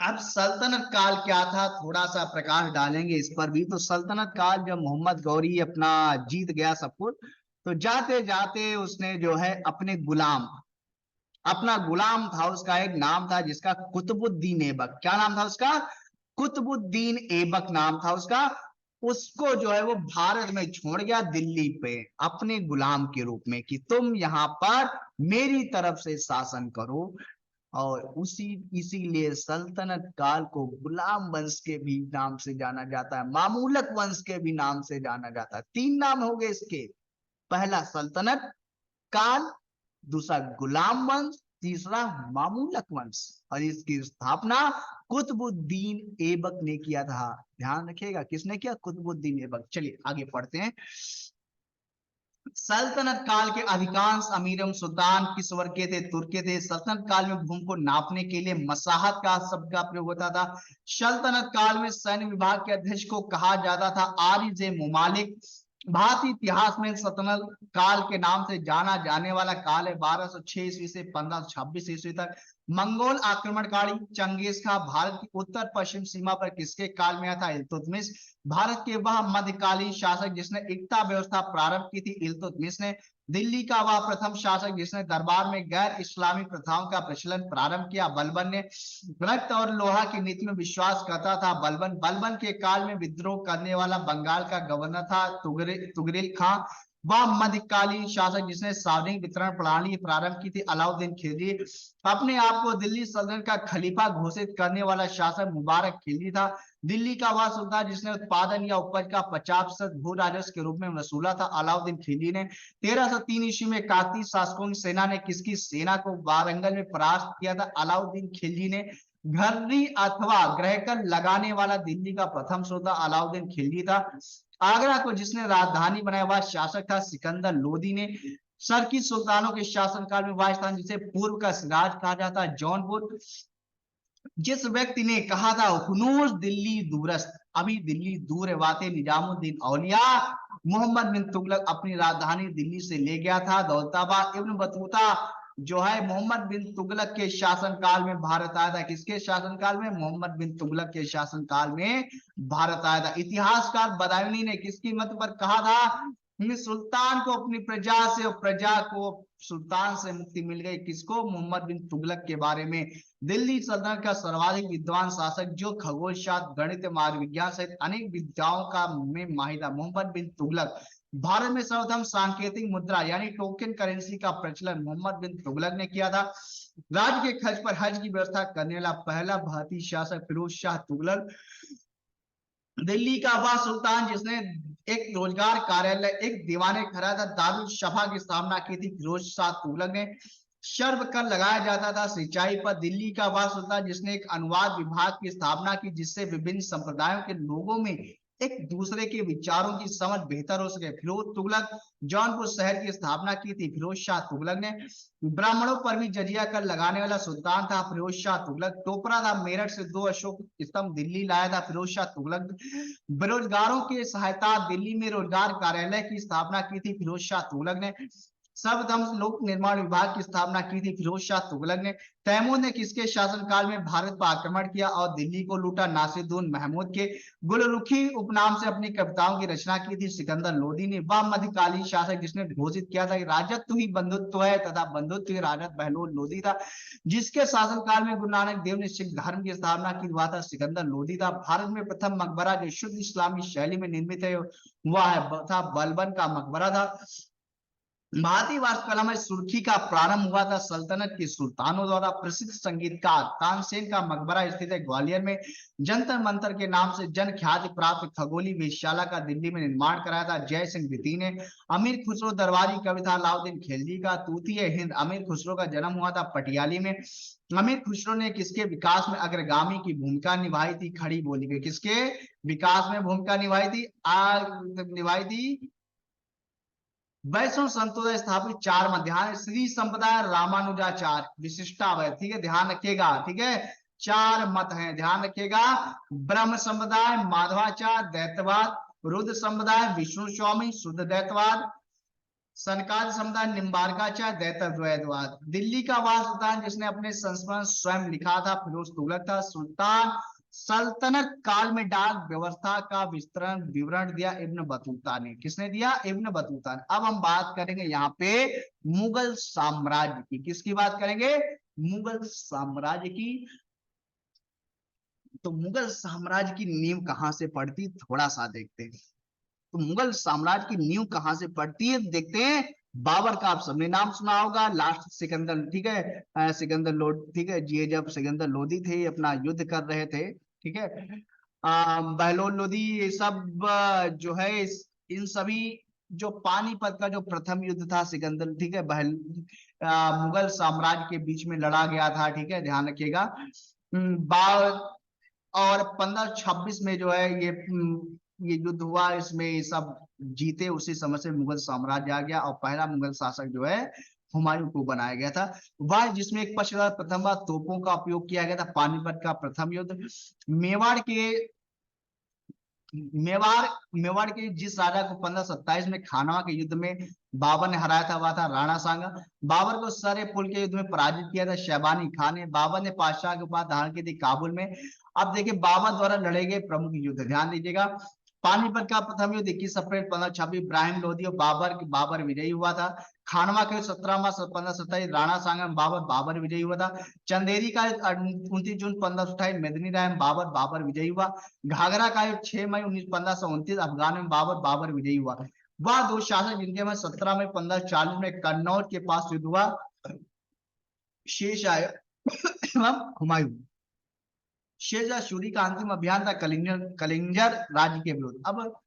अब सल्तनत काल क्या था, थोड़ा सा प्रकाश डालेंगे इस पर भी। तो सल्तनत काल जब मोहम्मद गौरी अपना जीत गया सब कुछ, तो जाते जाते उसने जो है अपना गुलाम था, उसका एक नाम था जिसका कुतुबुद्दीन ऐबक। क्या नाम था उसका? कुतुबुद्दीन ऐबक नाम था उसका। उसको जो है वो भारत में छोड़ गया दिल्ली पे अपने गुलाम के रूप में, कि तुम यहाँ पर मेरी तरफ से शासन करो। और इसीलिए सल्तनत काल को गुलाम वंश के भी नाम से जाना जाता है, मामूलक वंश के भी नाम से जाना जाता है। तीन नाम हो गए इसके, पहला सल्तनत काल, दूसरा गुलाम वंश, तीसरा मामूलक वंश। और इसकी स्थापना कुतुबुद्दीन ऐबक ने किया था। ध्यान रखिएगा, किसने किया? कुतुबुद्दीन ऐबक। चलिए आगे पढ़ते हैं। सल्तनत काल के अधिकांश अमीर एवं सुल्तान किस वर्ग के थे? तुर्क के थे। सल्तनत काल में भूमि को नापने के लिए मसाहत का शब्द का प्रयोग होता था। सल्तनत काल में सैन्य विभाग के अध्यक्ष को कहा जाता था आरिज ए मुमालिक। भारतीय इतिहास में सल्तनत काल के नाम से जाना जाने वाला काल है 1206 ईस्वी से 1526 ईस्वी तक। मंगोल आक्रमणकारी चंगेज खां भारत की उत्तर पश्चिम सीमा पर किसके काल में आया था? इल्तुतमिश। भारत के वह मध्यकालीन शासक जिसने एकता व्यवस्था प्रारंभ की थी, इल्तुतमिश ने। दिल्ली का वह प्रथम शासक जिसने दरबार में गैर इस्लामी प्रथाओं का प्रचलन प्रारंभ किया, बलबन ने। रक्त और लोहा की नीति में विश्वास करता था, बलबन। बलबन के काल में विद्रोह करने वाला बंगाल का गवर्नर था तुगरिल खां। वह मध्यकालीन शासक जिसने सार्वजनिक वितरण प्रणाली प्रारंभ की थी, अलाउद्दीन खिलजी। अपने आप को दिल्ली सल्तनत का खलीफा घोषित करने वाला शासक मुबारक खिलजी था। दिल्ली का वह सुल्तान जिसने उत्पादन या उपज का 50% भू राजस्व के रूप में वसूला था, अलाउद्दीन खिलजी ने। 1303 ईस्वी में काकतीय शासकों की सेना ने किसकी सेना को वारंगल में परास्त किया था? अलाउद्दीन खिलजी ने। घर्री अथवा ग्रहकर लगाने वाला दिल्ली का प्रथम सुल्तान अलाउद्दीन खिलजी था। आगरा को जिसने राजधानी बनाया वह शासक था सिकंदर लोदी ने। शर्की सुल्तानों के शासनकाल में वह स्थान जिसे पूर्व का सिराज कहा जाता है, जौनपुर। जिस व्यक्ति ने कहा था हुनूस दिल्ली दूरस्त, अभी दिल्ली दूर है, वाते निजामुद्दीन औलिया। मोहम्मद बिन तुगलक अपनी राजधानी दिल्ली से ले गया था दौलताबाद। इब्न बतूता जो है मोहम्मद बिन तुगलक के शासनकाल में भारत आया था। किसके शासनकाल में? मोहम्मद बिन तुगलक के शासनकाल में भारत आया था। इतिहासकार बदायूनी ने किसकी मत पर कहा था सुल्तान को अपनी प्रजा से और प्रजा को सुल्तान से मुक्ति मिल गई? किसको? मोहम्मद बिन तुगलक के बारे में। दिल्ली सल्तनत का सर्वाधिक विद्वान शासक जो खगोल शास्त्र गणित मार्ग विज्ञान सहित अनेक विद्याओं का में माहिर था, मोहम्मद बिन तुगलक। भारत में सर्वप्रथम सांकेतिक मुद्रा यानी टोकन करेंसी का प्रचलन मोहम्मद बिन तुगलक ने किया था। राज्य के खर्च पर हज की व्यवस्था करने वाला पहला भारतीय शासक फिरोज शाह तुगलक। दिल्ली का वह सुल्तान जिसने एक रोजगार कार्यालय, एक दीवाने खड़ा था, दारुल शफा की स्थापना की थी, फिरोज शाह तुगलक ने। शर्व कर लगाया जाता था सिंचाई पर। दिल्ली का वह सुल्तान जिसने एक अनुवाद विभाग की स्थापना की जिससे विभिन्न संप्रदायों के लोगों में एक दूसरे के विचारों की समझ बेहतर हो सके, फिरोज तुगलक। जौनपुर शहर की स्थापना की थी फिरोज शाह तुगलक ने। ब्राह्मणों पर भी जजिया कर लगाने वाला सुल्तान था फिरोज शाह तुगलक। टोपरा था मेरठ से 2 अशोक स्तंभ दिल्ली लाया था फिरोज शाह तुगलक। बेरोजगारों की सहायता दिल्ली में रोजगार कार्यालय की स्थापना की थी फिरोज शाह तुगलक ने। सर्वप्रथम लोक निर्माण विभाग की स्थापना की थी फिरोज शाह तुगलक ने। तैमूर ने किसके शासनकाल में भारत पर आक्रमण किया और दिल्ली को लूटा? नासिरुद्दीन महमूद के। गुलरुखी उपनाम से अपनी कविताओं की रचना की थी सिकंदर लोदी ने। वह मध्यकालीन शासक जिसने घोषित किया था कि राजत्व ही बंधुत्व है तथा बंधुत्व ही राजत, बहलोल लोदी था। जिसके शासनकाल में गुरु नानक देव ने सिख धर्म की स्थापना की हुआ था, सिकंदर लोदी था। भारत में प्रथम मकबरा जो शुद्ध इस्लामी शैली में निर्मित है वह था बलबन का मकबरा था। भारतीय वास्तुकला में सुर्खी का प्रारंभ हुआ था सल्तनत के सुल्तानों द्वारा। प्रसिद्ध संगीतकार तानसेन का मकबरा स्थित है ग्वालियर में। जंतर मंतर के नाम से जन ख्याति प्राप्त खगोली वेधशाला का दिल्ली में निर्माण कराया था जय सिंह द्वितीय ने। अमीर खुसरो दरबारी कवि था अलाउद्दीन खिलजी का। तूतीय हिंद अमीर खुसरो का जन्म हुआ था पटियाली में। अमीर खुसरो ने किसके विकास में अग्रगामी की भूमिका निभाई थी? खड़ी बोली में। किसके विकास में भूमिका निभाई थी? वैष्णव संतों स्थापित 4 मध्यान्ह श्री संप्रदाय रामानुजाचार्य विशिष्टावय, ठीक है, ध्यान रखिएगा, ठीक है। 4 मत हैं, ध्यान रखिएगा। ब्रह्म संप्रदाय माधवाचार्य दैत्यवाद, रुद्र संप्रदाय विष्णु स्वामी शुद्ध दैत्यवाद, सनकाद समुदाय निम्बार्काचार्य दैतद्वैतवाद। दिल्ली का वह सुल्तान जिसने अपने संस्मरण स्वयं लिखा था फिरोज तुगलक था। सुल्तान सल्तनत काल में डाक व्यवस्था का विवरण दिया इब्न बतूता ने। किसने दिया? इब्न बतूता ने। अब हम बात करेंगे यहाँ पे मुगल साम्राज्य की। किसकी बात करेंगे? मुगल साम्राज्य की। तो मुगल साम्राज्य की नींव कहां से पड़ती, थोड़ा सा देखते हैं। तो मुगल साम्राज्य की नींव कहां से पड़ती है, देखते हैं। बाबर का आप सबने नाम सुना होगा, लास्ट सिकंदर, ठीक है, सिकंदर लोड, ठीक है, ये जब सिकंदर लोदी थे अपना युद्ध कर रहे थे, ठीक है, बहलोल लोदी, ये सब जो है इन सभी जो पानीपत का जो प्रथम युद्ध था सिकंदर, ठीक है, मुगल साम्राज्य के बीच में लड़ा गया था, ठीक है, ध्यान रखिएगा। और 1526 में जो है ये युद्ध हुआ, इसमें सब जीते उसी समय से मुगल साम्राज्य आ गया और पहला मुगल शासक जो है हुमायूं को बनाया गया था। वह जिसमें एक पक्ष प्रथम बार तोपों का उपयोग किया गया था, पानीपत का प्रथम युद्ध। मेवाड़ के मेवाड़ मेवाड़ के जिस राजा को 1527 में खानवा के युद्ध में बाबर ने हराया था वह था राणा सांगा। बाबर को सरे पुल के युद्ध में पराजित किया था शैबानी खान ने। बाबर ने पातशाह के पास धारण की थी काबुल में। अब देखिए बाबर द्वारा लड़े गए प्रमुख युद्ध ध्यान दीजिएगा। पानीपत का प्रथम युद्ध 21 अप्रैल 1526 इब्राहिम लोधी और बाबर विजयी हुआ था। खानवा के 17 मार्च 1527 राणा सांगा में बाबर विजयी हुआ था। चंदेरी का 29 जून 1528 मेदिनी राय में बाबर विजयी हुआ। घाघरा का 6 मई 1529 अफगान में बाबर विजयी हुआ। वह दो शासक जिनके में 17 मई 1540 में कन्नौज के पास युद्ध हुआ, शेरशाह एवं हुमायूं। शेरशाह सूरी का अंतिम अभियान था कलिंजर राज्य के विरुद्ध। अब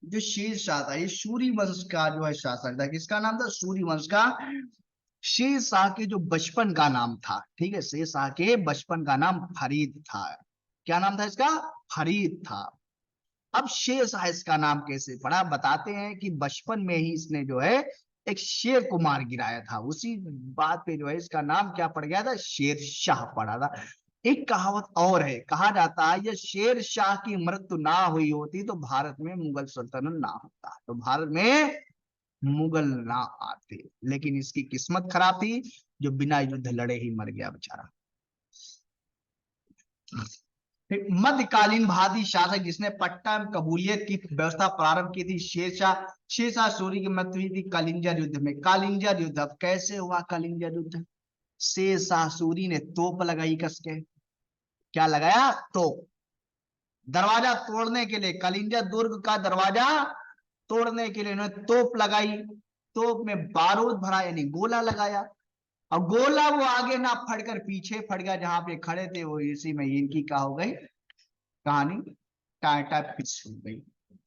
जो शेरशाह था ये सूरी वंश का जो है शासक था। किसका नाम था? सूरी वंश का। शेरशाह के जो बचपन का नाम था, ठीक है, शेरशाह के बचपन का नाम फरीद था। क्या नाम था इसका? फरीद था। अब शेरशाह इसका नाम कैसे पड़ा बताते हैं कि बचपन में ही इसने जो है एक शेर को मार गिराया था, उसी बात पे जो है इसका नाम क्या पड़ गया था? शेरशाह पड़ा था। एक कहावत और है, कहा जाता है यह शेर शाह की मृत्यु ना हुई होती तो भारत में मुगल सल्तनत ना होता, तो भारत में मुगल ना आते, लेकिन इसकी किस्मत खराब थी जो बिना युद्ध लड़े ही मर गया बेचारा। मध्यकालीन भारतीय शासक जिसने पट्टा में कबूलियत की व्यवस्था प्रारंभ की थी शेरशाह सूरी की मृत्यु हुई थी कलिंजर युद्ध में। कलिंजर युद्ध अब कैसे हुआ? कलिंजर युद्ध शेरशाह सूरी ने तोप लगाई कस के। क्या लगाया? तोप। दरवाजा तोड़ने के लिए, कलिंजर दुर्ग का दरवाजा तोड़ने के लिए उन्होंने तोप लगाई। तोप में बारूद भरा यानी गोला लगाया। अब गोला वो आगे ना फटकर पीछे फट गया, जहां पे खड़े थे वो इसी में इनकी क्या हो गई कहानी, टाटा पिच हो गई।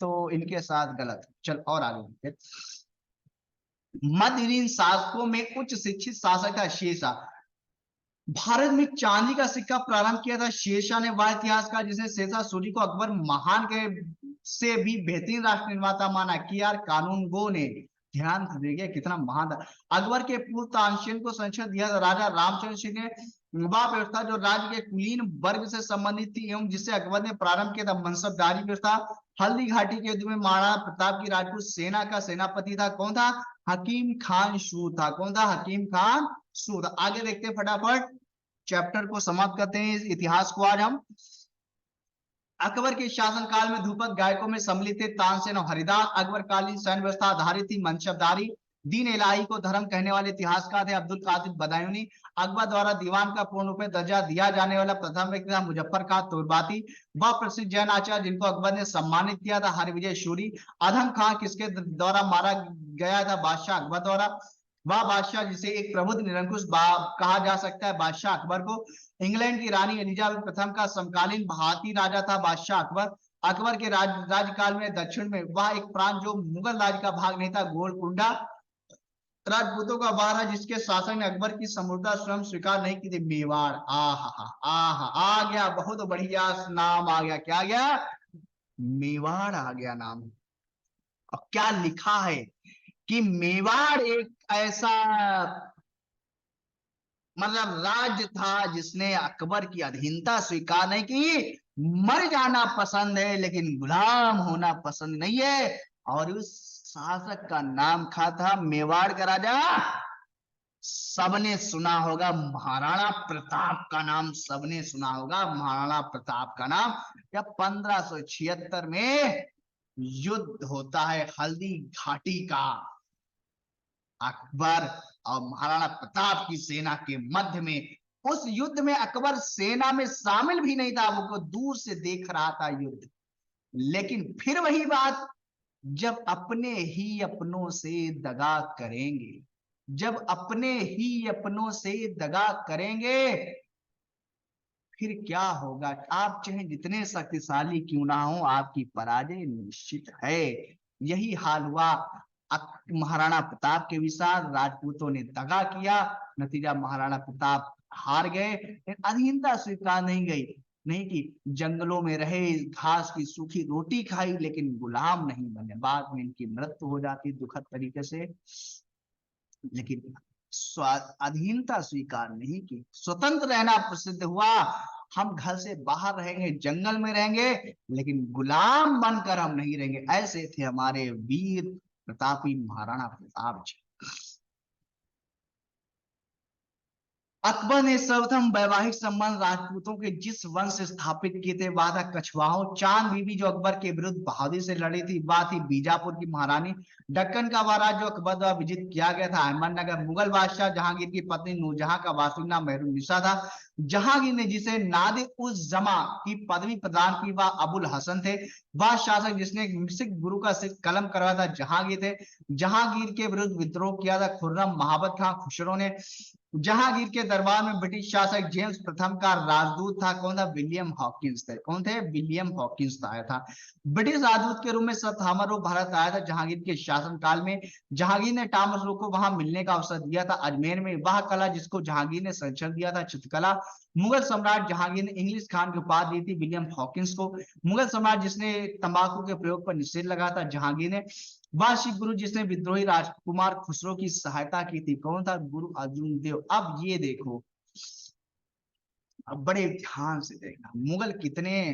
तो इनके साथ गलत। चल और आगे। मध्यकालीन शासकों में उच्च शिक्षित शासक था शेरशाह। भारत में चांदी का सिक्का प्रारंभ किया था शेरशाह ने। वह इतिहासकार जिसने शेरशाह सूरी को अकबर महान के से भी बेहतरीन राष्ट्र निर्माता माना कि यार कानून गो ने ध्यान देखिए कितना महान था। अकबर के पूर्व तानसेन को संरक्षण दिया था राजा रामचंद्र सिंह ने। वह व्यवस्था जो राज्य के कुलीन वर्ग से संबंधित थी एवं जिसे अकबर ने प्रारंभ किया था मनसबदारी व्यवस्था। हल्दी घाटी के युद्ध में महाराणा प्रताप की राजपूत सेना का सेनापति था कौन था? हकीम खान सूर था। कौन था? हकीम खान सूर। आगे देखते हैं फटाफट, चैप्टर को समाप्त करते हैं इस इतिहास को आज हम। अकबर के शासनकाल में ध्रुपद गायकों में सम्मिलित थे तानसेन और हरिदास। अकबर कालीन सैन्य व्यवस्था आधारित थी मनसबदारी। दीन इलाही को धर्म कहने वाले इतिहासकार थे अब्दुल कादिर बदायूनी। अकबर द्वारा दीवान का पूर्ण रूप में दर्जा दिया जाने वाला प्रथम व्यक्ति था मुजफ्फर खान तुर्बाती। वह प्रसिद्ध जैन आचार्य जिनको अकबर ने सम्मानित किया था हरविजय सूरी। अधम खान किसके द्वारा मारा गया था? बादशाह अकबर द्वारा। वह बादशाह जिसे एक प्रबुद्ध निरंकुश कहा जा सकता है बादशाह अकबर को। इंग्लैंड की रानी एलिजाबेथ प्रथम का समकालीन भारतीय राजा था बादशाह अकबर। अकबर के राज्यकाल में दक्षिण में वह एक प्रांत जो मुगल राज का भाग नहीं था गोलकुंडा राजपूतों का वार है जिसके शासन ने अकबर की समृद्धता स्वयं स्वीकार नहीं की थी मेवाड़। आहा आ गया, बहुत बढ़िया नाम आ गया। क्या आ गया? मेवाड़ आ गया नाम। और क्या लिखा है कि मेवाड़ एक ऐसा मतलब राज्य था जिसने अकबर की अधीनता स्वीकार नहीं की। मर जाना पसंद है लेकिन गुलाम होना पसंद नहीं है। और उस शासक का नाम था मेवाड़ का राजा, सबने सुना होगा महाराणा प्रताप का नाम, सबने सुना होगा महाराणा प्रताप का नाम। जब 1576 में युद्ध होता है हल्दी घाटी का अकबर और महाराणा प्रताप की सेना के मध्य में, उस युद्ध में अकबर सेना में शामिल भी नहीं था, वो दूर से देख रहा था युद्ध। लेकिन फिर वही बात, जब अपने ही अपनों से दगा करेंगे, जब अपने ही अपनों से दगा करेंगे फिर क्या होगा? आप चाहे जितने शक्तिशाली क्यों ना हो आपकी पराजय निश्चित है। यही हाल हुआ महाराणा प्रताप के विशाल। राजपूतों ने दगा किया, नतीजा महाराणा प्रताप हार गए। अधीनता स्वीकार नहीं गई। नहीं कि जंगलों में रहे, घास की सूखी रोटी खाई, लेकिन गुलाम नहीं बने। बाद में इनकी मृत्यु हो जाती दुखद तरीके से, लेकिन स्वाधीनता स्वीकार नहीं की, स्वतंत्र रहना प्रसिद्ध हुआ। हम घर से बाहर रहेंगे, जंगल में रहेंगे, लेकिन गुलाम बनकर हम नहीं रहेंगे। ऐसे थे हमारे वीर प्रतापी महाराणा प्रताप जी। अकबर ने सर्वप्रथम वैवाहिक संबंध राजपूतों के जिस वंश से स्थापित किए थे वह था कछवाहों। चांद बीबी जो अकबर के विरुद्ध बहादुरी से लड़ी थी वह थी बीजापुर की महारानी। दक्कन का वह राज्य जो अकबर द्वारा विजित किया गया था अहमदनगर। मुगल बादशाह जहांगीर की पत्नी नूरजहां का वास्तविक नाम मेहरुन्निसा था। जहांगीर ने जिसे नादिर उस जमा की पदवी प्रदान की वह अबुल हसन थे। वह शासक जिसने सिख गुरु का सिख कलम करवाया था जहांगीर थे। जहांगीर के विरुद्ध विद्रोह किया था खुर्रम महाबत खां खुसरो ने। जहांगीर के दरबार में ब्रिटिश शासक जेम्स प्रथम का राजदूत था, कौन था? विलियम हॉकिंस थे। कौन थे? विलियम हॉकिंस आया था। ब्रिटिश राजदूत के रूप में सर थॉमस रो भारत आया था जहांगीर के शासनकाल में। जहांगीर ने थॉमस रो को वहां मिलने का अवसर दिया था। अजमेर में वह कला जिसको जहांगीर ने संरक्षण दिया था, चित्रकला। मुगल सम्राट जहांगीर ने इंग्लिश खान की उपाधि दी थी विलियम हॉकिंस को। मुगल सम्राट जिसने तंबाकू के प्रयोग पर निषेध लगाया था जहांगीर ने। वह सिख गुरु जिसने विद्रोही राजकुमार खुसरो की सहायता की थी, कौन था? गुरु अर्जुन देव। अब ये देखो, अब बड़े ध्यान से देखना, मुगल कितने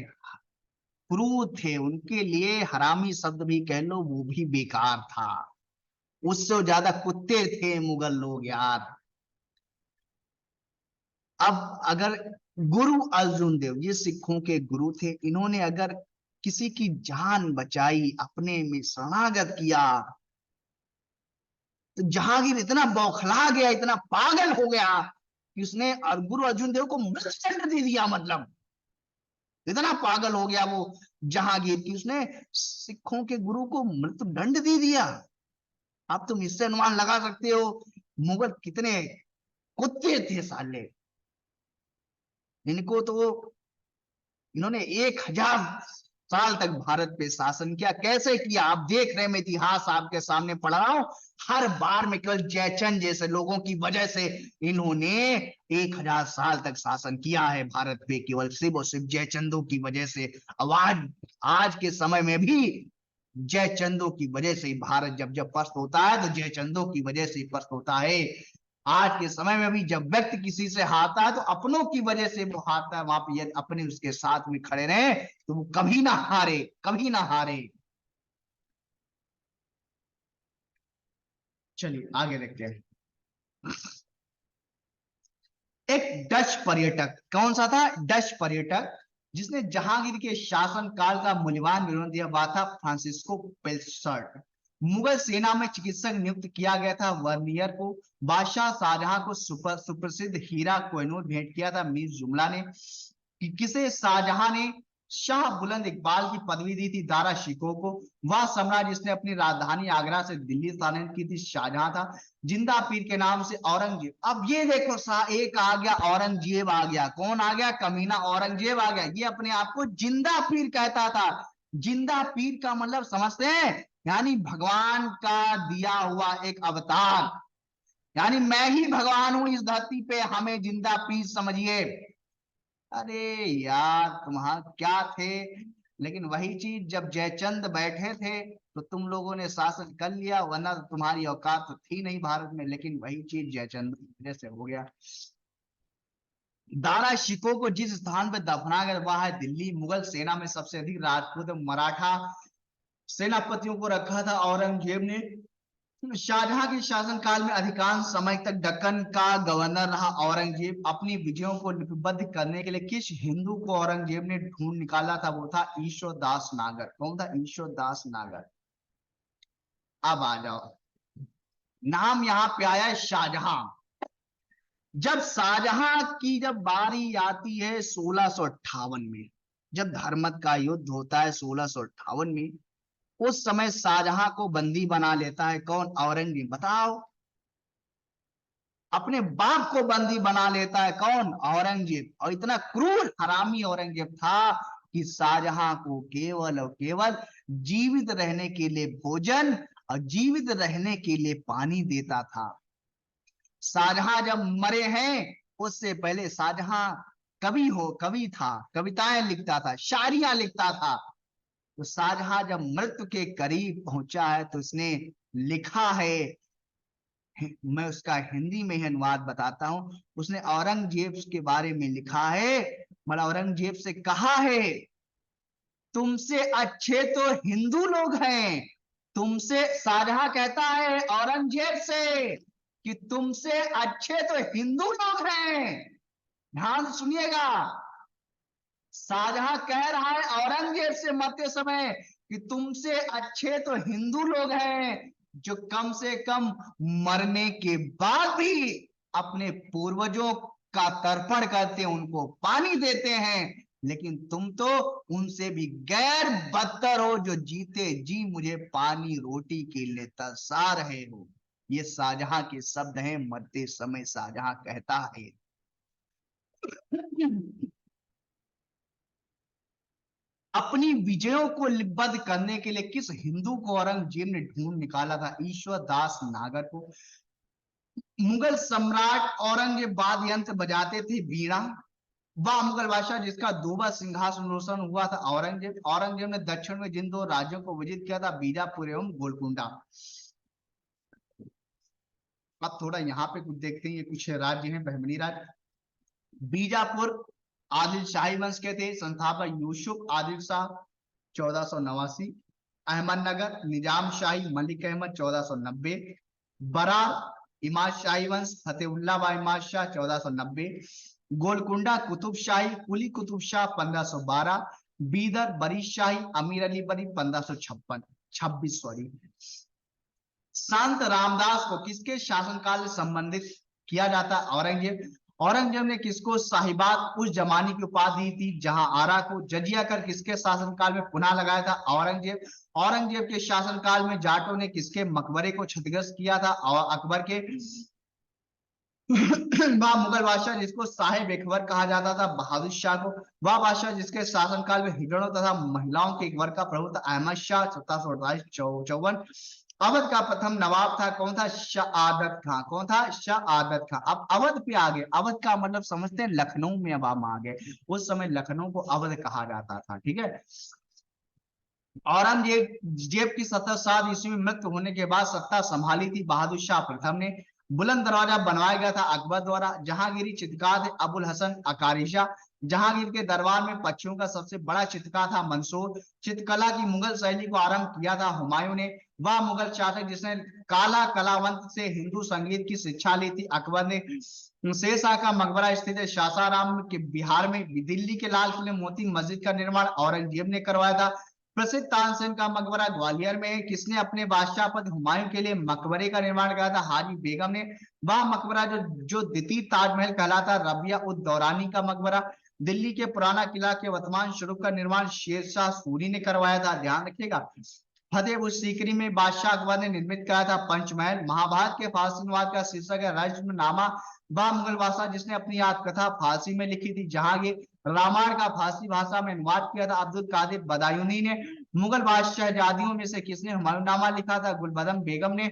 क्रूर थे। उनके लिए हरामी शब्द भी कह लो वो भी बेकार था। उससे ज्यादा कुत्ते थे मुगल लोग यार। अब अगर गुरु अर्जुन देव ये सिखों के गुरु थे, इन्होंने अगर किसी की जान बचाई, अपने में शरणागत किया, तो जहांगीर इतना बौखला गया, इतना पागल हो गया कि उसने गुरु अर्जुन देव को मृत्युदंड दे दिया। मतलब इतना पागल हो गया वो जहांगीर की उसने सिखों के गुरु को मृत्युदंड दे दिया। अब तुम इससे अनुमान लगा सकते हो मुगल कितने कुत्ते थे साले। इनको तो इन्होंने 1000 साल तक भारत पे शासन किया। कैसे किया आप देख रहे हैं, मैं इतिहास आपके सामने पढ़ रहा हूं। हर बार में केवल जयचंद जैसे लोगों की वजह से इन्होंने 1000 साल तक शासन किया है भारत पे, केवल सिर्फ और सिर्फ जयचंदों की वजह से। आज आज के समय में भी जयचंदों की वजह से भारत जब जब पस्त होता है तो जयचंदों की वजह से पस्त होता है। आज के समय में भी जब व्यक्ति किसी से हारता है तो अपनों की वजह से वो हारता है। वहां पे यदि अपने उसके साथ में खड़े रहे तो वो कभी ना हारे, कभी ना हारे। चलिए आगे देखते हैं। एक डच पर्यटक, कौन सा था? डच पर्यटक, जिसने जहांगीर के शासन काल का मूल्यवान विवरण दिया वह था फ्रांसिस्को पेल्सर्ट। मुगल सेना में चिकित्सक नियुक्त किया गया था वर्नियर को। बादशाह शाहजहां को सुप्रसिद्ध हीरा कोहिनूर भेंट किया था मीर जुमला ने। कि किसे शाहजहां ने शाह बुलंद इकबाल की पदवी दी थी? दारा शिकोह को। वह सम्राट जिसने अपनी राजधानी आगरा से दिल्ली स्थानांतरित की थी शाहजहां था। जिंदा पीर के नाम से औरंगजेब। अब ये देखो एक आ गया औरंगजेब आ गया, कौन आ गया? कमीना औरंगजेब आ गया। ये अपने आप को जिंदा पीर कहता था। जिंदा पीर का मतलब समझते हैं? यानी भगवान का दिया हुआ एक अवतार। यानी मैं ही भगवान हूं इस धरती पे, हमें जिंदा पीर समझिए। अरे यार तुम्हारा क्या थे। लेकिन वही चीज जब जयचंद बैठे थे तो तुम लोगों ने शासन कर लिया, वरना तो तुम्हारी औकात तो थी नहीं भारत में। लेकिन वही चीज जयचंद की वजह से हो गया। दारा शिकोह को जिस स्थान पर दफना गया वह है दिल्ली। मुगल सेना में सबसे अधिक राजपूत मराठा सेनापतियों को रखा था औरंगजेब ने। शाहजहां के शासनकाल में अधिकांश समय तक दक्कन का गवर्नर रहा औरंगजेब। अपनी विजयों को लिपिबद्ध करने के लिए किस हिंदू को औरंगजेब ने ढूंढ निकाला था? वो था ईश्वर दास नागर। कौन था? ईश्वर दास नागर। अब आ जाओ, नाम यहां पे आया शाहजहां। जब शाहजहां की जब बारी आती है 1658 में, जब धर्मत का युद्ध होता है 1658 में, उस समय शाहजहां को बंदी बना लेता है कौन? औरंगजेब। बताओ, अपने बाप को बंदी बना लेता है कौन? औरंगजेब। और इतना क्रूर हरामी औरंगजेब था कि शाहजहां को केवल और केवल जीवित रहने के लिए भोजन और जीवित रहने के लिए पानी देता था। शाहजहां जब मरे हैं उससे पहले शाहजहां कवि था, कविताएं लिखता था, शायरियां लिखता था। तो शाहजहां जब मृत्यु के करीब पहुंचा है तो उसने लिखा है, मैं उसका हिंदी में ही अनुवाद बताता हूं। उसने औरंगजेब के बारे में लिखा है, मतलब औरंगजेब से कहा है, तुमसे अच्छे तो हिंदू लोग हैं। तुमसे, शाहजहां कहता है औरंगजेब से कि तुमसे अच्छे तो हिंदू लोग हैं। ध्यान से सुनिएगा, शाहजहां कह रहा है औरंगजेब से मरते समय कि तुमसे अच्छे तो हिंदू लोग हैं, जो कम से कम मरने के बाद भी अपने पूर्वजों का तर्पण करते हैं, उनको पानी देते हैं। लेकिन तुम तो उनसे भी गैर बदतर हो, जो जीते जी मुझे पानी रोटी के लिए तरसा रहे हो। ये शाहजहां के शब्द हैं, मरते समय शाहजहां कहता है। अपनी विजयों को लिपिबद्ध करने के लिए किस हिंदू को औरंगजेब ने ढूंढ निकाला था? ईश्वर दास नागर को। मुगल सम्राट औरंगजेब वाद्य यंत्र बजाते थे, बीड़ा। वह मुगल बादशाह जिसका दोबारा सिंहासनोत्तरण हुआ था औरंगजेब। औरंगजेब ने दक्षिण में जिन दो राज्यों को विजित किया था, बीजापुर एवं गोलकुंडा। अब थोड़ा यहाँ पे कुछ देखते हैं, ये कुछ राज्य हैं, बहमनी राज्य। बीजापुर आदिल शाही वंश के थे, संस्थापक यूसुफ आदिल शाह 1489। अहमदनगर निजाम शाही मलिक अहमद 1490। बरार इमाद शाही वंश फतेहुल्ला बा इमाद शाह 1490। गोलकुंडा कुतुब शाही कुली कुतुब शाह 1512। बीदर बरी शाही अमीर अली बरी 1556 26 सॉरी। संत रामदास को किसके शासनकाल से संबंधित किया जाता है? औरंगजेब। औरंगजेब ने किसको साहिबात उस जमाने की उपाधि दी थी? जहां आरा को। जजिया कर किसके शासनकाल में पुनः लगाया था? औरंगजेब। औरंगजेब के शासनकाल में जाटों ने किसके मकबरे को क्षतिग्रस्त किया था? और अकबर के। वह मुगल बादशाह जिसको साहेब एकबर कहा जाता था, बहादुर शाह को। वह बादशाह जिसके शासनकाल में हिजड़ों तथा महिलाओं के एक वर्ग का प्रभु था, अहमद शाह 1748-54। अवध का प्रथम नवाब था कौन था? शहादत खां। कौन था? शहादत खां। अब अवध पे आ गए। अवध का मतलब समझते हैं, लखनऊ में अब हम आ गए। उस समय लखनऊ को अवध कहा जाता था, ठीक है। औरंगजेब जेब की 1707 ईस्वी में मृत्यु होने के बाद सत्ता संभाली थी बहादुर शाह प्रथम ने। बुलंद दरवाजा बनवाया गया था अकबर द्वारा। जहांगीरी चित्रकार थे अबुल हसन अकारीशा। जहांगीर के दरबार में पक्षियों का सबसे बड़ा चित्रकार था मंसूर। चित्रकला की मुगल शैली को आरंभ किया था हुमायूं ने। वह मुगल शासक जिसने काला कलावंत से हिंदू संगीत की शिक्षा ली थी, अकबर ने। शेरशाह का मकबरा स्थित है सासाराम के बिहार में। दिल्ली के लाल किले मोती मस्जिद का निर्माण औरंगजेब ने करवाया था। प्रसिद्ध तानसेन का मकबरा ग्वालियर में है। किसने अपने बादशाह पद हुमायूं के लिए मकबरे का निर्माण किया था? हाजी बेगम ने। वह मकबरा जो जो द्वितीय ताजमहल कहलाता, रबिया उद दौरानी का मकबरा। दिल्ली के पुराना किला के वर्तमान स्वरूप का निर्माण शेरशाह सूरी ने करवाया था, ध्यान रखिएगा। फतेहपुर सीकरी में बादशाह अकबर ने निर्मित किया था पंचमहल। महाभारत के फारसी अनुवाद का शीर्षक है रज्मनामा। वह मुगल बादशाह जिसने अपनी आत्मकथा फारसी में लिखी थी। जहांगीर। रामायण का फारसी भाषा में अनुवाद किया था अब्दुल कादिर बदायूनी ने। मुगल बादशाहजादियों में से किसने हुमायूंनामा लिखा था? गुलबदन बेगम ने।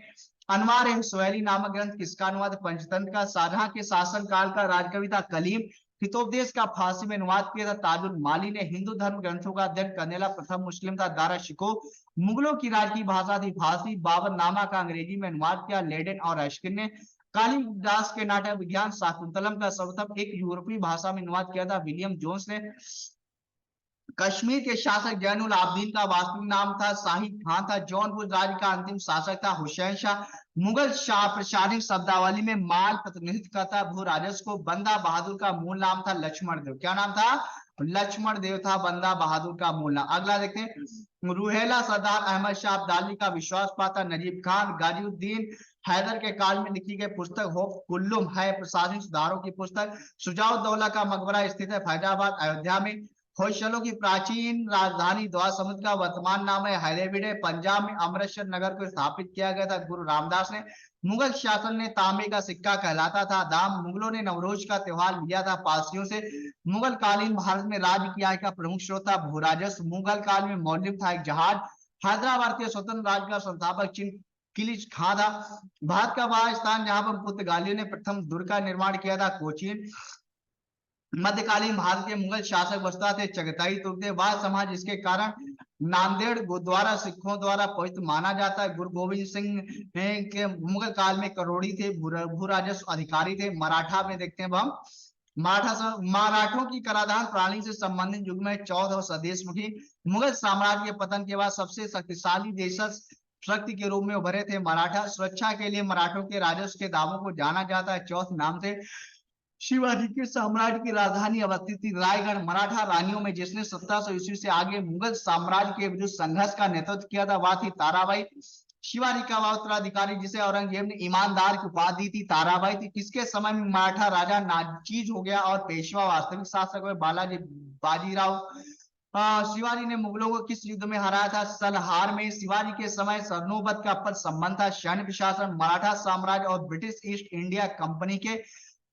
अनवार सुहैली नामक ग्रंथ किसका अनुवाद? पंचतंत्र का। शाहजहां के शासन काल का राजकवि था कलीम। हितोपदेश का फारसी में अनुवाद किया था ताजुल माली ने। हिंदू धर्म ग्रंथों का अध्ययन करने वाला प्रथम मुस्लिम था दारा शिको। मुगलों की राज की भाषा थी फारसी। बाबर नामा का अंग्रेजी में अनुवाद किया लेडेन और अश्किन ने। कालिदास के नाटक विज्ञान शाकुंतलम का सर्वप्रथम एक यूरोपीय भाषा में अनुवाद किया था विलियम जोन्स ने। कश्मीर के शासक जैनुल आबदीन का वास्तविक नाम था शाहिद खान था। जौनपुर राज्य का अंतिम शासक था हुसैन शाह। मुगल शाह प्रशासनिक शब्दावली में माल प्रतिनिधित्व करता भू राजस्व को। बंदा बहादुर का मूल नाम था लक्ष्मण देव। क्या नाम था? लक्ष्मण देव था बंदा बहादुर का मूल नाम। अगला देखते हैं, रुहेला सरदार अहमद शाह अब्दाली का विश्वास पाता नजीब खान। गाजीउद्दीन हैदर के काल में लिखी गई पुस्तक हो कुल्लुम है प्रशासनिक सुधारों की पुस्तक। सुजाउद्दौला का मकबरा स्थित है फैजाबाद अयोध्या में। होयसलों की प्राचीन राजधानी द्वार समुद्र का वर्तमान नाम है हैदराबाद। पंजाब में अमृतसर नगर को स्थापित किया गया था गुरु रामदास ने। मुगल शासन ने तांबे का सिक्का कहलाता था दाम। मुगलों ने नवरोज का त्योहार लिया था पारसियों से। मुगल कालीन भारत में राज्य की आय का प्रमुख स्रोत था भूराजस्व। मुगल काल में मौलिक था एक जहाज। हैदराबाद के स्वतंत्र राज्य का संस्थापक चिन किलिच खां था। भारत का वह स्थान जहां पर पुर्तगालियों ने प्रथम दुर्ग का निर्माण किया था कोचीन। मध्यकालीन भारत के मुगल शासक बसता थे चगताई तुर्क थे। वह समाज जिसके कारण नांदेड़ गुरुद्वारा सिखों द्वारा पवित्र माना जाता है। गुरु गोविंद सिंह के मुगल काल में करोड़ी थे, भू राजस्व अधिकारी थे। मराठा में देखते हैं हम, मराठों की कराधान प्रणाली से संबंधित युग में 14 स्वदेशमुखी मुगल साम्राज्य के पतन के बाद सबसे शक्तिशाली देशज शक्ति के रूप में उभरे थे मराठा। सुरक्षा के लिए मराठों के राजस्व के दावों को जाना जाता है चौथ नाम से। शिवाजी के साम्राज्य की राजधानी अवस्थित थी रायगढ़। मराठा रानियों में जिसने 1700 ईस्वी से आगे मुगल साम्राज्य के विरुद्ध संघर्ष का नेतृत्व किया था वह थी ताराबाई। शिवाजी का उत्तराधिकारी जिसे औरंगजेब ने ईमानदार की उपाधि दी थी ताराबाई थी। किसके समय में मराठा राजा नाचीज हो गया और पेशवा वास्तविक शासक हुए बालाजी बाजीराव। शिवाजी ने मुगलों को किस युद्ध में हराया था? सलहार में। शिवाजी के समय सरनोबत का पद संबंध था। सैन्य प्रशासन मराठा साम्राज्य और ब्रिटिश ईस्ट इंडिया कंपनी के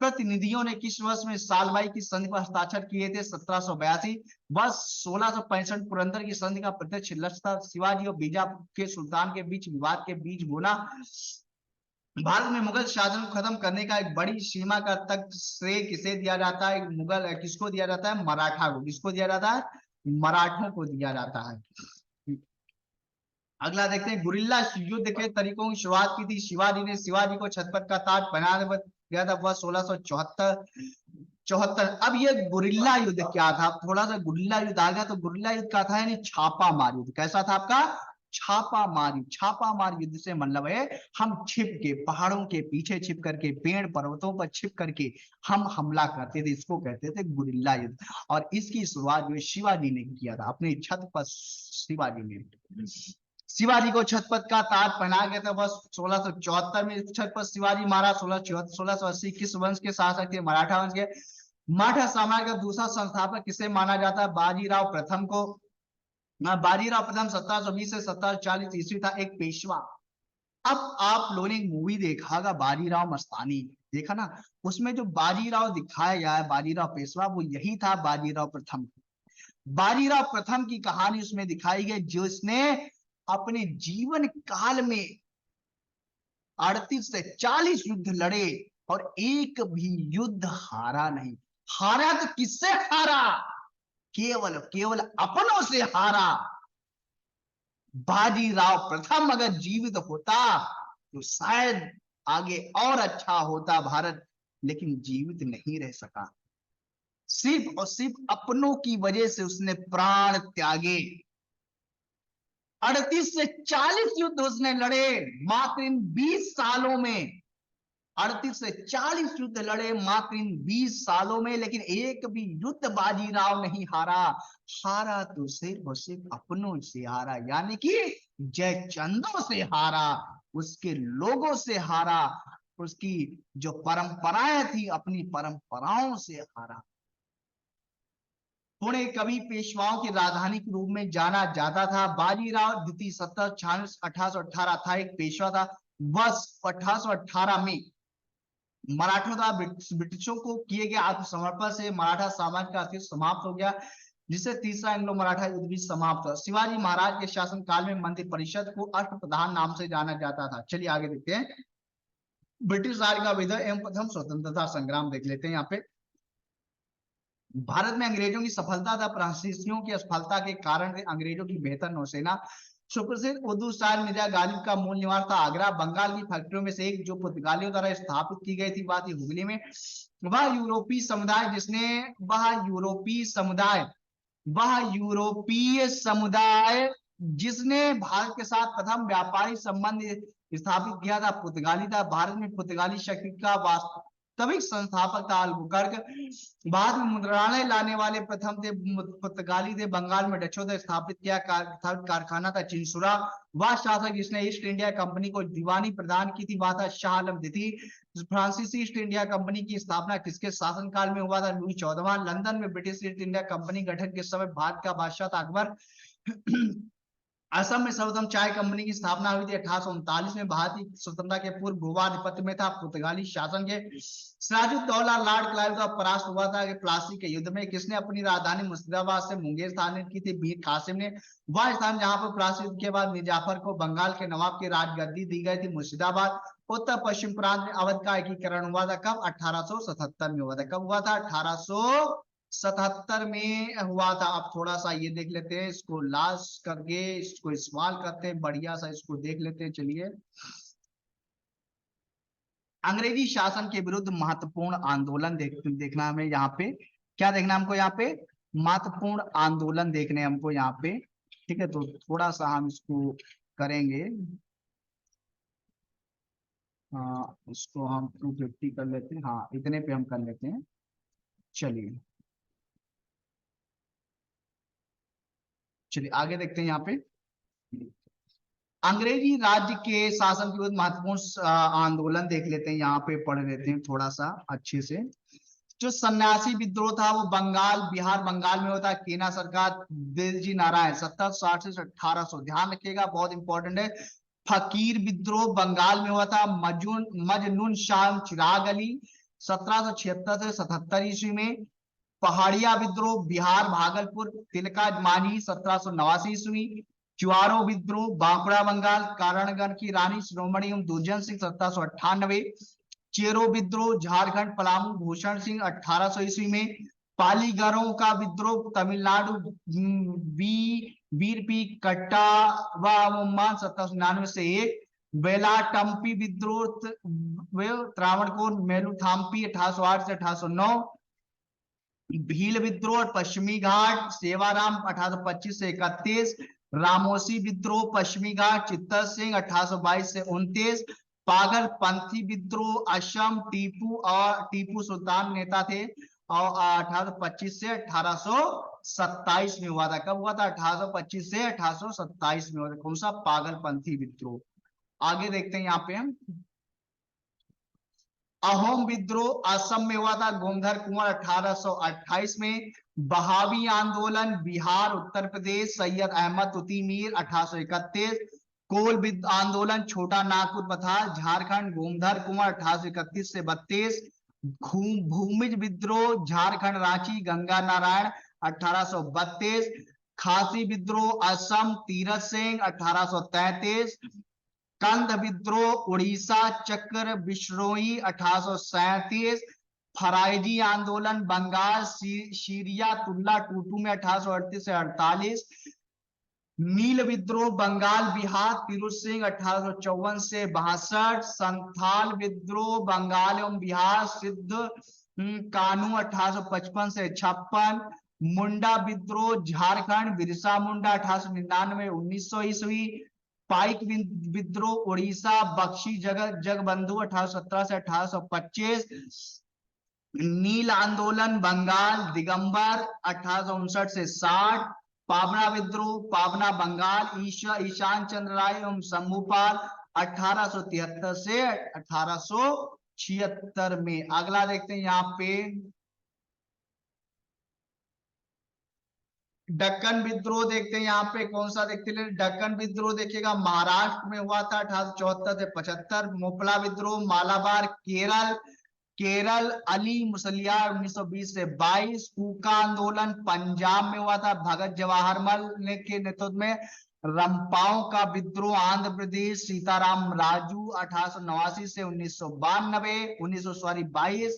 प्रतिनिधियों ने किस वर्ष में सालबाई की संधि पर हस्ताक्षर किए थे? 1782। वर्ष 1665 पुरंदर की संधि का प्रत्यक्ष लक्ष्य था। शिवाजी और बीजापुर के सुल्तान के बीच विवाद के बीच बोला भारत में मुगल शासन को खत्म करने का एक बड़ी सीमा का तक श्रेय किसे दिया जाता है? मुगल किसको दिया जाता है? मराठा को। किसको दिया जाता है? मराठों को दिया जाता है। अगला देखते हैं, गुरिल्ला युद्ध के तरीकों की शुरुआत की थी शिवाजी ने। शिवाजी को छत्रपति का ताज पहनाने गया था वह 1674। अब ये गुरिल्ला युद्ध क्या था? थोड़ा सा गुरिल्ला युद्ध आ गया तो गुरिल्ला युद्ध क्या था? यानी छापा मार युद्ध। कैसा था आपका? छापा मार युद्ध। छापा मार युद्ध से मतलब है हम छिप के पहाड़ों के पीछे छिप करके पेड़ पर्वतों पर छिप करके हम हमला करते थे, इसको कहते थे गुरिल्ला युद्ध। और इसकी शुरुआत जो शिवाजी ने किया था अपने छत पर। शिवाजी को छत्रपति का ताज पहनाया गया था वर्ष 1674 में। छत पर शिवाजी महाराज 1680 किस वंश के शासक थे? मराठा वंश के। मराठा साम्राज्य का दूसरा संस्थापक किसे माना जाता है? बाजीराव प्रथम को। बाजीराव प्रथम 1720 से 1740 ईस्वी था, एक पेशवा। अब आप लोगों ने एक मूवी देखा होगा बाजीराव मस्तानी, देखा ना? उसमें जो बाजीराव दिखाया गया है बाजीराव पेशवा, वो यही था बाजीराव प्रथम। बाजीराव प्रथम की कहानी उसमें दिखाई गई जिसने अपने जीवन काल में 38 से 40 युद्ध लड़े और एक भी युद्ध हारा नहीं। हारा तो किससे हारा? केवल केवल अपनों से हारा। बाजीराव प्रथम अगर जीवित होता तो शायद आगे और अच्छा होता भारत, लेकिन जीवित नहीं रह सका। सिर्फ और सिर्फ अपनों की वजह से उसने प्राण त्यागे। 38 से 40 युद्ध उसने लड़े मात्र इन 20 सालों में। 38 से 40 युद्ध लड़े मात्र इन 20 सालों में, लेकिन एक भी युद्ध बाजीराव नहीं हारा। हारा तो सिर्फ और सिर्फ अपनों से हारा, यानी कि जयचंदों से हारा, उसके लोगों से हारा, उसकी जो परंपराएं थी अपनी परंपराओं से हारा। पुणे कभी पेशवाओं की राजधानी के रूप में जाना जाता था। बाजीराव द्वितीय 1818 था, एक पेशवा था। वर्ष 1818 में मराठों द्वारा ब्रिटिशों को किए गए आत्मसमर्पण से मराठा साम्राज्य का अस्तित्व समाप्त हो गया, जिससे तीसरा एंग्लो मराठा युद्ध भी समाप्त हुआ। शिवाजी महाराज के शासन काल में मंत्री परिषद को अष्टप्रधान नाम से जाना जाता था। चलिए आगे देखते हैं, ब्रिटिश राज का विलय एवं प्रथम स्वतंत्रता संग्राम देख लेते हैं। यहाँ पे भारत में अंग्रेजों की सफलता था, फ्रांसीसियों की असफलता के कारण अंग्रेजों की बेहतर नौसेना। सुप्रसिद्ध उर्दू शायर मिर्जा गालिब का मूल निवास था आगरा। बंगाल की फैक्ट्रियों में से एक जो पुर्तगालियों द्वारा स्थापित की गई थी वह थी हुगली में। वह यूरोपीय समुदाय जिसने भारत के साथ प्रथम व्यापारिक संबंध स्थापित किया था पुर्तगाली था। भारत में पुर्तगाली शक्ति का वास्तविक संस्थापक था अल्बुकर्क। बाद में मुद्रणालय लाने वाले प्रथम थे पुर्तगाली थे। बंगाल में डचों ने स्थापित किया कारखाना था चिंसुरा। वह शासक जिसने ईस्ट इंडिया कंपनी को दीवानी प्रदान की थी वह था शाह आलम द्वितीय। फ्रांसीसी ईस्ट इंडिया कंपनी की स्थापना किसके शासनकाल में हुआ था? लुई 14वां। लंदन में ब्रिटिश ईस्ट इंडिया कंपनी गठन के समय भारत का बादशाह था अकबर। असम में सर्वप्रथम चाय कंपनी की स्थापना हुई थी 1839 में। भारतीय स्वतंत्रता के पूर्व गोवा अधिपत्य में था पुर्तगाली शासन के। सिराजुद्दौला लॉर्ड क्लाइव का परास्त हुआ था कि प्लासी के युद्ध में। किसने अपनी राजधानी मुर्शिदाबाद से मुंगेर स्थानांतरित की थी? मीर कासिम ने। वह स्थान जहां पर प्लासी युद्ध के बाद मिर्जाफर को बंगाल के नवाब की राजगद्दी दी गई थी मुर्शिदाबाद। उत्तर पश्चिम प्रांत में अवध का एकीकरण हुआ था कब? 1877 में हुआ था। कब हुआ था? 1877 में हुआ था। अब थोड़ा सा ये देख लेते हैं, इसको लास्ट करके इसको इस्तेमाल करते हैं, बढ़िया सा इसको देख लेते हैं। चलिए, अंग्रेजी शासन के विरुद्ध महत्वपूर्ण आंदोलन देखना हमें यहाँ पे, क्या देखना हमको यहाँ पे? महत्वपूर्ण आंदोलन देखने हमको यहाँ पे। ठीक है, तो थोड़ा सा हम इसको करेंगे। हाँ, इसको हम 250 कर लेते हैं, हाँ इतने पे हम कर लेते हैं। चलिए, चलिए आगे देखते हैं यहाँ पे। अंग्रेजी राज्य के शासन के विरुद्ध महत्वपूर्ण आंदोलन देख लेते हैं, यहाँ पे पढ़ लेते हैं थोड़ा सा अच्छे से। जो सन्यासी विद्रोह था वो बंगाल, बिहार बंगाल में होता है। केना सरकार, दिलजी नारायण, 1760 से 1800, ध्यान रखिएगा बहुत इंपॉर्टेंट है। फकीर विद्रोह बंगाल में हुआ था। मजनून शाह चिराग अली, 1776 से 77 ईस्वी में। पहाड़िया विद्रोह बिहार भागलपुर, तिलका मांझी, 1789 ईस्वी। चुआरो विद्रोह बांकुड़ा बंगाल, कारणगढ़ की रानी शिरोमणि एवं दुर्जन सिंह, 1798। चेरो विद्रोह झारखंड, पलामू भूषण सिंह, 1800 ईस्वी में। पालीगरों का विद्रोह तमिलनाडु, वीर पी कट्टा व 1799 से एक। बेलाटम्पी विद्रोह त्रावणकोर मेलुथाम्पी, 1808 से 1809। भील विद्रोह और पश्चिमी घाट सेवाराम, 1825 से 31। रामोसी विद्रोह पश्चिमी घाट चित्तर सिंह, 1822 से 29। पागलपंथी विद्रोह असम, टीपू सुल्तान नेता थे, और 1825 से 1827 में हुआ था। कब हुआ था? 1825 से 1827 में हुआ था। कौन सा? पागलपंथी विद्रोह। आगे देखते हैं यहाँ पे हम। अहोम विद्रोह असम में हुआ था, गोमधर कुंवर, 1828 में। बहावी आंदोलन बिहार उत्तर प्रदेश, सैयद अहमद तुती मीर, 1831। कोल आंदोलन छोटा नागपुर पथार झारखंड, गोमधर कुंवर, 1831 से 32। भूमिज विद्रोह झारखंड रांची, गंगा नारायण, 1832। खासी विद्रोह असम, तीरथ सिंह, 1833। कंद विद्रोह उड़ीसा, चक्र बिश्नोई, 1837। फराइजी आंदोलन बंगाल, सीरिया तुल्ला टूटू में, 1838 से 48। नील विद्रोह बंगाल बिहार, पीरूज सिंह, 1854 से 62। संथाल विद्रोह बंगाल एवं बिहार, सिद्ध कानू, 1855 से 56। मुंडा विद्रोह झारखंड, बिरसा मुंडा, 1899 1900 ईस्वी। पाइक विद्रोह उड़ीसा, बख्शी जगबंधु, 1817 से 1825। नील आंदोलन बंगाल, दिगंबर, 1859 से 60। पाबना विद्रोह पाबना बंगाल, ईशान चंद्र राय एवं शंभुपाल, 1873 से 1876 में। अगला देखते हैं यहाँ पे, दक्कन विद्रोह देखते हैं यहाँ पे। कौन सा देखते हैं? दक्कन विद्रोह देखिएगा, महाराष्ट्र में हुआ था, 1874 से 75। मोपला विद्रोह मालाबार केरल, अली मुसलियार, 1920 से 22। कूका आंदोलन पंजाब में हुआ था, भगत जवाहरलाल के नेतृत्व में। रंपाओं का विद्रोह आंध्र प्रदेश, सीताराम राजू, 1889 से 1992, 1922।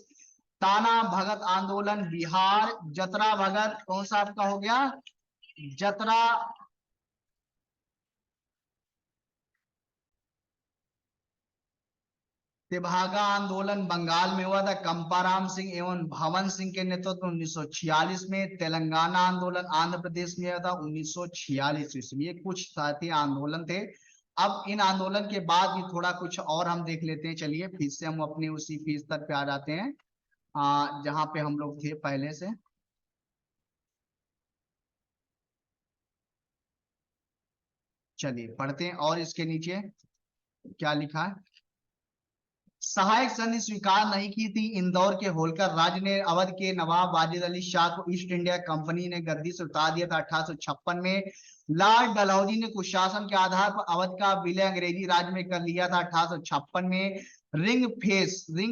ताना भगत आंदोलन बिहार, जतरा भगत, कौन सा आपका हो गया? जतरा। तेभागा आंदोलन बंगाल में हुआ था, कंपाराम सिंह एवं भवन सिंह के नेतृत्व में, 1946 में। तेलंगाना आंदोलन आंध्र प्रदेश में हुआ था, 1946 ईस्वी में। ये कुछ साथी आंदोलन थे। अब इन आंदोलन के बाद भी थोड़ा कुछ और हम देख लेते हैं। चलिए, फिर से हम अपने उसी फीस स्तर पे आ जाते हैं, जहां पे हम लोग थे पहले से। चलिए पढ़ते हैं, और इसके नीचे क्या लिखा है। सहायक संधि स्वीकार नहीं की थी इंदौर के होलकर राज्य ने। अवध के नवाब वाजिद अली शाह को ईस्ट इंडिया कंपनी ने गद्दी से उतार दिया था 1856 में। लॉर्ड डलहौजी ने कुशासन के आधार पर अवध का विलय अंग्रेजी राज्य में कर लिया था 1856 में। रिंग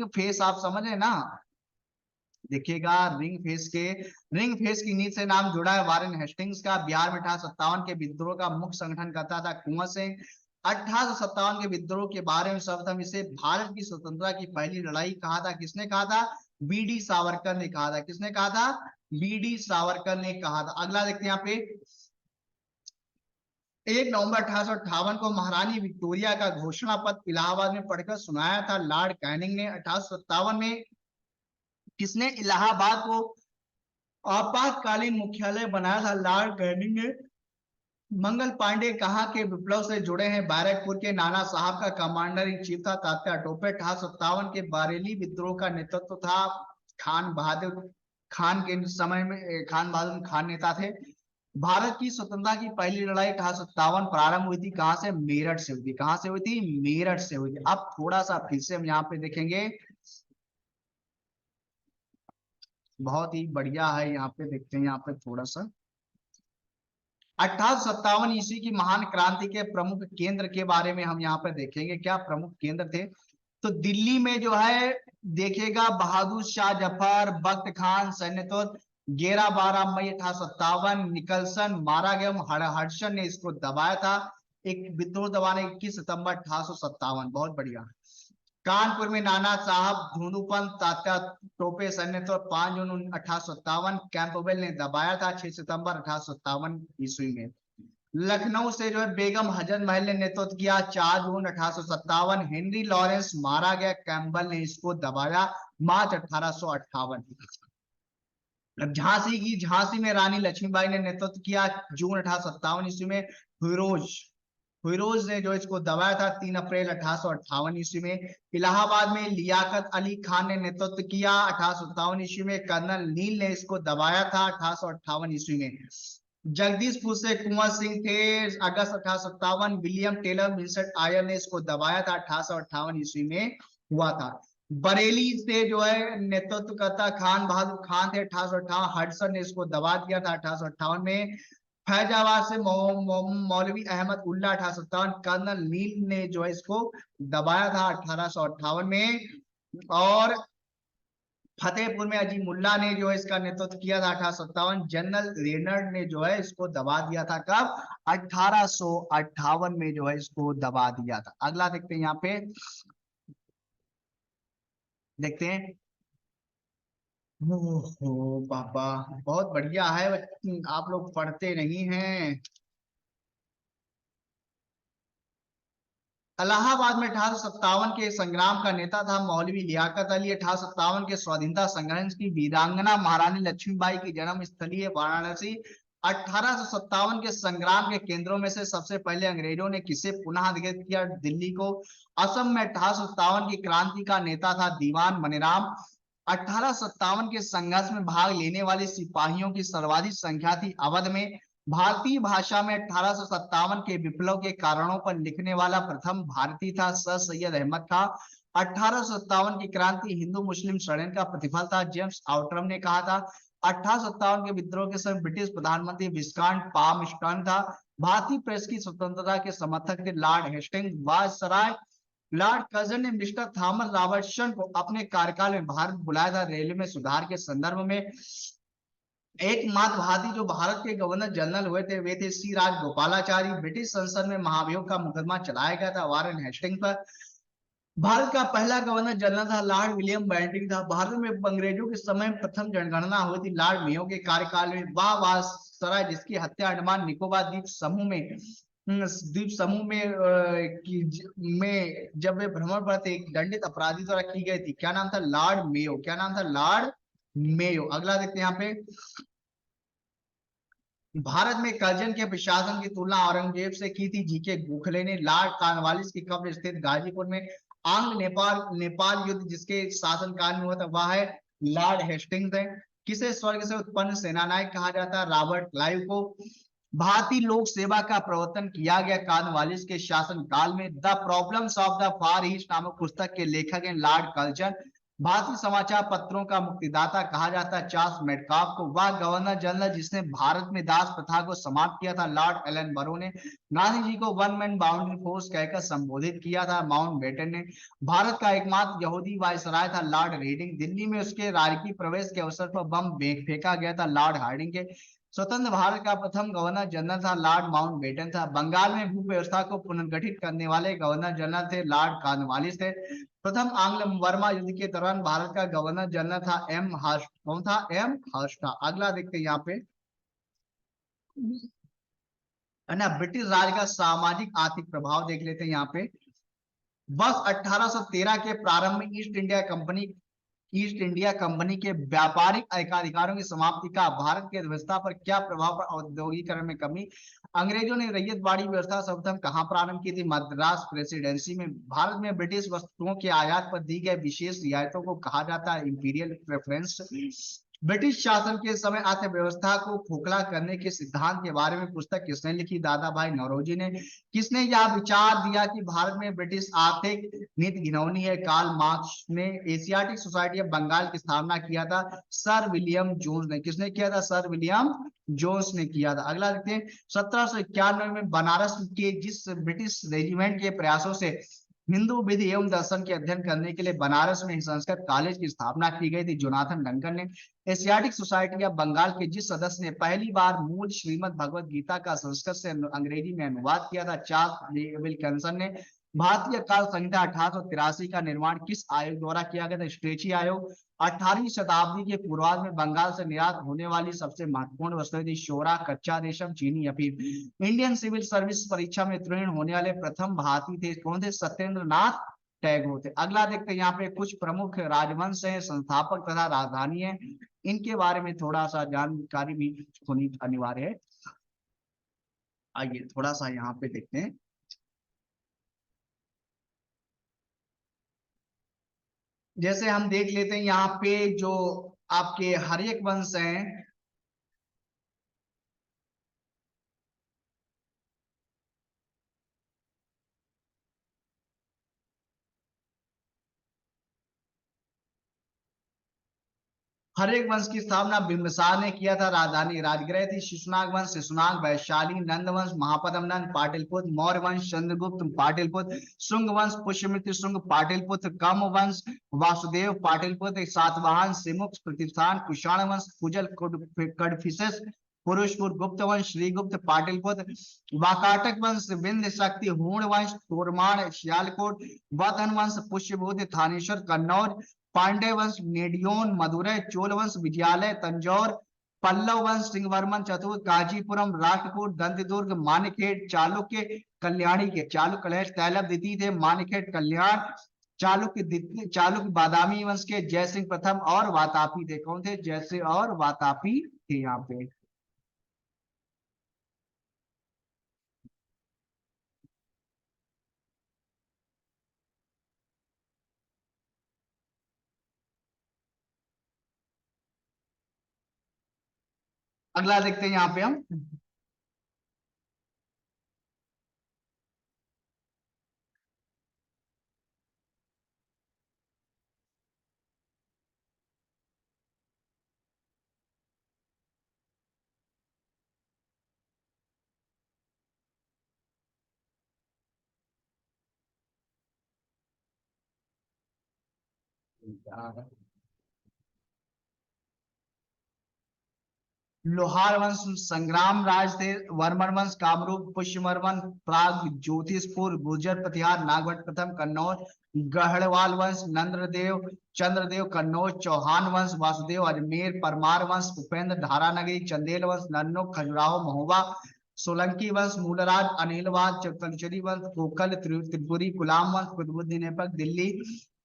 फेस आप समझ रहे ना? देखिएगा, रिंग फेस की नींद से नाम जुड़ा है वारेन हेस्टिंग्स का। बिहार में 1857 के विद्रोह का मुख्य संगठन करता था कुंवर सिंह। 1857 के विद्रोह के बारे में सर्वप्रथम इसे भारत की स्वतंत्रता की पहली लड़ाई कहा था। किसने कहा था? बीडी सावरकर ने कहा था। किसने कहा था? बीडी सावरकर ने कहा था। अगला देखते हैं यहाँ पे, 1 नवंबर 1858 को महारानी विक्टोरिया का घोषणा पत्र इलाहाबाद में पढ़कर सुनाया था लॉर्ड कैनिंग ने। 1857 में किसने इलाहाबाद को आपातकालीन मुख्यालय बनाया था? लॉर्ड कैनिंग ने। मंगल पांडे कहाँ के विप्लव से जुड़े हैं? बैरकपुर के। नाना साहब का कमांडर इन चीफ था तात्या टोपे। 1857 के बरेली विद्रोह का नेतृत्व था खान बहादुर खान के समय में। खान बहादुर खान नेता थे। भारत की स्वतंत्रता की पहली लड़ाई 1857 प्रारंभ हुई थी कहां से? मेरठ से हुई थी। कहां से हुई थी? मेरठ से हुई थी। अब थोड़ा सा फिर से हम यहाँ पे देखेंगे, बहुत ही बढ़िया है। यहाँ पे देखते हैं, यहाँ पे थोड़ा सा 1857 ईस्वी की महान क्रांति के प्रमुख केंद्र के बारे में हम यहाँ पे देखेंगे। क्या प्रमुख केंद्र थे? तो दिल्ली में जो है देखिएगा, बहादुर शाह जफर, बख्त खान सैन्यतों, 11-12 मई 1857 निकलसन मारा गया। हडसन ने इसको दबाया था। एक विद्रोह दबाने 21 सितंबर 1857। बहुत बढ़िया। कानपुर में नाना साहब, धुंधुपंत, तात्या टोपे सैन्यतों, 5 जून 1857 कैंपबेल ने दबाया था। 6 सितंबर 1857 ईस्वी में। लखनऊ से जो है बेगम हजरत महल ने नेतृत्व किया। 4 जून 1857 हेनरी लॉरेंस मारा गया। कैंपबेल ने इसको दबाया। मार्च 1858। झांसी में रानी लक्ष्मीबाई ने नेतृत्व किया। जून 1857 ईस्वी में। फिरोज फिरोज ने जो इसको दबाया था 3 अप्रैल 1858 ईस्वी में। इलाहाबाद में लियाकत अली खान ने नेतृत्व किया 1857 ईस्वी में। कर्नल नील ने इसको दबाया था 1858 ईस्वी में। जगदीशपुर से कुंवर सिंह थे। अगस्त 1857 विलियम टेलर विंसेंट आयर ने इसको दबाया था। 1858 ईस्वी में हुआ था। बरेली से जो है नेतृत्व करता खान बहादुर खान थे। 1858 हडसन ने इसको दबा दिया था 1858 में। फैजाबाद से मौलवी अहमद उल्ला 1857। कर्नल नील ने जो है इसको दबाया था 1858 में। और फतेहपुर में अजीमुल्ला ने जो है इसका नेतृत्व किया था 1857। जनरल रेनर्ड ने जो है इसको दबा दिया था। कब? 1858 में जो है इसको दबा दिया था। अगला देखते हैं, यहाँ पे देखते हैं। ओहो बाबा, बहुत बढ़िया है। आप लोग पढ़ते नहीं हैं। इलाहाबाद में 1857 के संग्राम का नेता था मौलवी लियाकत अली। 1857 के स्वाधीनता संग्राम की वीरांगना महारानी लक्ष्मीबाई की जन्म स्थली है वाराणसी। 1857 के संग्राम के केंद्रों में से सबसे पहले अंग्रेजों ने किसे पुनः अधिकृत किया? दिल्ली को। असम में 1857 की क्रांति का नेता था दीवान मनीराम। 1857 के संघर्ष में भाग लेने वाले सिपाहियों की सर्वाधिक संख्या थी अवध में। भारतीय भाषा में 1857 के विप्लव के कारणों पर लिखने वाला प्रथम भारतीय था सर सैयद अहमद खां। 1857 की क्रांति हिंदू मुस्लिम षड्यंत्र का प्रतिफल था, जेम्स आउटरम ने कहा था। 1857 के विद्रोह के समय ब्रिटिश प्रधानमंत्री विस्काउंट पामस्टर्न था। भारतीय प्रेस की स्वतंत्रता के समर्थक थे Lord Hastings. Viceroy Lord Curzon ने मिस्टर थॉमस रॉबर्टसन को अपने कार्यकाल में भारत बुलाया था रेलवे में सुधार के संदर्भ में। एकमात्र भारतीय जो भारत के गवर्नर जनरल हुए थे वे थे सी राज गोपालाचारी। ब्रिटिश संसद में महाभियोग का मुकदमा चलाया गया था वारेन हेस्टिंग पर। भारत का पहला गवर्नर जनरल था लॉर्ड विलियम बेंटिंग था। भारत में अंग्रेजों के समय प्रथम जनगणना हुई थी लॉर्ड मेयो के कार्यकाल में। वाह सराय जिसकी हत्या अंडमान निकोबार द्वीप समूह में जब वे भ्रमण पर थे एक दंडित अपराधी द्वारा की गई थी। क्या नाम था? Lord Mayo. क्या नाम था? Lord Mayo. अगला देखते हैं यहाँ पे, भारत में कर्जन के प्रशासन की तुलना औरंगजेब से की थी जीके गोखले ने। लॉर्ड कॉर्नवालिस की कब्र स्थित गाजीपुर में। आंग्ल नेपाल नेपाल युद्ध जिसके शासनकाल में हुआ था वह है लॉर्ड हेस्टिंग्स है। किसे स्वर्ग से उत्पन्न सेनानायक कहा जाता है? रॉबर्ट क्लाइव को। भारतीय लोक सेवा का प्रवर्तन किया गया कॉर्नवालिस के शासन काल में। The problems of the far east नामक पुस्तक के लेखक हैं लॉर्ड कर्जन। भारतीय समाचार पत्रों का मुक्तिदाता कहा जाता है चार्ल्स मेडकाफ को। वह गवर्नर जनरल जिसने भारत में दास प्रथा को समाप्त किया था लॉर्ड एलन बरो ने। गांधी जी को वन मैन बाउंड्री फोर्स कहकर संबोधित किया था माउंट बेटन ने। भारत का एकमात्र यहूदी वायसराय था लॉर्ड रेडिंग। दिल्ली में उसके राजकीय प्रवेश के अवसर पर बम फेंका गया था लॉर्ड हार्डिंग के। स्वतंत्र भारत का प्रथम गवर्नर जनरल था लॉर्ड माउंटबेटन था। बंगाल में भू व्यवस्था को पुनर्गठित करने वाले गवर्नर जनरल थे लॉर्ड कॉर्नवालिस थे। प्रथम आंग्ल बर्मा युद्ध के दौरान भारत का गवर्नर जनरल था एम हर्ष। कौन था? एम हर्ष था। अगला देखते हैं यहाँ पे, है ना, ब्रिटिश राज का सामाजिक आर्थिक प्रभाव देख लेते हैं यहाँ पे। वर्ष 1813 के प्रारंभ में ईस्ट इंडिया कंपनी के व्यापारिक एकाधिकारों की समाप्ति का भारत की अर्थव्यवस्था पर क्या प्रभाव पर औद्योगिकरण में कमी। अंग्रेजों ने रैयतवाड़ी व्यवस्था सर्वप्रथम कहां प्रारंभ की थी? मद्रास प्रेसिडेंसी में। भारत में ब्रिटिश वस्तुओं के आयात पर दी गई विशेष रियायतों को कहा जाता है इंपीरियल प्रेफरेंस। ब्रिटिश शासन के समय अर्थव्यवस्था को खोखला करने के सिद्धांत के बारे में पुस्तक किसने लिखी? दादा भाई नौरोजी ने। किसने यह विचार दिया कि भारत में ब्रिटिश आर्थिक नीति घिनौनी है? कार्ल मार्क्स ने। एशियाटिक सोसाइटी ऑफ बंगाल की स्थापना किया था सर विलियम जोन्स ने। किसने किया था? सर विलियम जोन्स ने किया था। अगला देखते हैं, 1791 में बनारस के जिस ब्रिटिश रेजिमेंट के प्रयासों से हिंदू विधि एवं दर्शन के अध्ययन करने के लिए बनारस में संस्कृत कॉलेज की स्थापना की गई थी, जोनाथन डंकन ने। एशियाटिक सोसाइटी ऑफ बंगाल के जिस सदस्य ने पहली बार मूल श्रीमद् भगवत गीता का संस्कृत से अंग्रेजी में अनुवाद किया था? चार्ल्स विल्किंसन ने। भारतीय काल संहिता 1883 का निर्माण किस आयोग द्वारा किया गया था? स्ट्रेची आयोग। 18वीं शताब्दी के पूर्वार्ध में बंगाल से निर्यात होने वाली सबसे महत्वपूर्ण वस्तुएं थी शोरा, कच्चा रेशम, चीनी, अफीम। इंडियन सिविल सर्विस परीक्षा में उत्तीर्ण होने वाले प्रथम भारतीय थे कौन थे? सत्येंद्र नाथ टैगोर थे। अगला देखते हैं यहाँ पे, कुछ प्रमुख राजवंश है, संस्थापक तथा राजधानी है, इनके बारे में थोड़ा सा जानकारी भी होनी अनिवार्य है। आइए थोड़ा सा यहाँ पे देखते हैं। जैसे हम देख लेते हैं यहाँ पे जो आपके हर्यक वंश हैं, हर्यक वंश की स्थापना बिंबिसार ने किया था। राजधानी राजगृह थी। शिशुनाग वंश शिशुनाग, वैशाली, नंद वंश महापद्म नंद, पाटलिपुत्र, मौर्य वंश चंद्रगुप्त पाटलिपुत्र, शुंग वंश पुष्यमित्र शुंग पाटलिपुत्र, कम वंश वासुदेव पाटलिपुत्र, सातवाहन सिमुक्त प्रतिष्ठान, कुषाण वंश कुजल कडफिसेस, पुरुषपुर गुप्त वंश श्रीगुप्त पाटलिपुत्र, वाकाटक वंश विंध्य शक्ति, हूण वंश तोरमाण सियालकोट, वतन वंश पुष्यभूति थानेश्वर कन्नौज, पांड्य वंश नेडियोन मदुरै, चोल वंश विजयालय तंजौर, पल्लव वंश सिंहवर्मन चतुर्थ कांचीपुरम, राष्ट्रकूट दंतदुर्ग, मानखेड़, चालुक्य कल्याणी के चालुक्य कलश तैलव द्वितीय थे, मानखेड़ कल्याण, चालुक्य बादामी वंश के जयसिंह प्रथम और वातापी थे। कौन थे? जयसिंह और वातापी थे यहाँ पे। अगला देखते हैं यहाँ पे हम, लोहार वंश संग्राम राज थे। वर्मन वंश कामरूप, पुष्यवर्मन प्राग ज्योतिषपुर, गुर्जर प्रतिहार नागभट्ट प्रथम कन्नौज, गढ़वाल वंश नंद्रदेव चंद्रदेव कन्नौज, चौहान वंश वासुदेव अजमेर, परमार वंश उपेंद्र धारानगरी, चंदेल वंश नन्नो खजुराहो महोबा, सोलंकी वंश मूलराज अनिलवाद, चतुरंगी वंश कोकल त्रिपुरी, गुलाम वंश कुतुबुद्दीन ऐबक दिल्ली,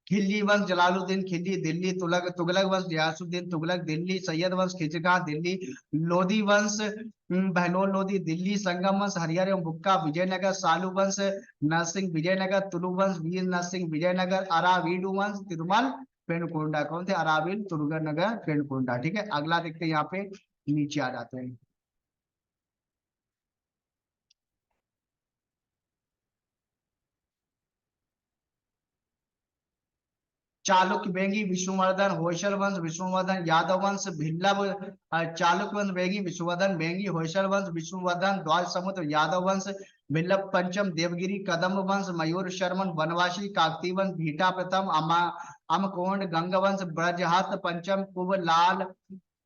खिलजी वंश जलालुद्दीन खिलजी दिल्ली, तुगलक वंश गयासुद्दीन तुगलक दिल्ली, सैयद वंश खिजरखां दिल्ली, लोधी वंश बहलोल लोधी दिल्ली, संगम वंश हरिहर एवं बुक्का विजयनगर, सालू वंश नरसिंह विजयनगर, तुलु वंश वीर नरसिंह विजयनगर, अरावीडु वंश तिरुमल पेनुकोंडा। कौन थे? अरावील तुरुगनगर पेनुकोंडा। ठीक है, अगला देखते हैं यहाँ पे, नीचे आ जाते हैं। चालुक्य बेंगी विष्णुवर्धन, होयसल वंश विष्णुवर्धन, यादव वंश भिल्लभ, चालुक्य वंश बेंगी विष्णुवर्धन, बेंगी होयसल वंश विष्णुवर्धन, द्वाल समुद्र यादव वंश, भिल्लभ पंचम, देवगिरी कदम्ब वंश, मयूर शर्मन वनवासी, काकती वंश, भीटा प्रथम, अमकोंड गंग वंश, ब्रजहत पंचम, कुबलाल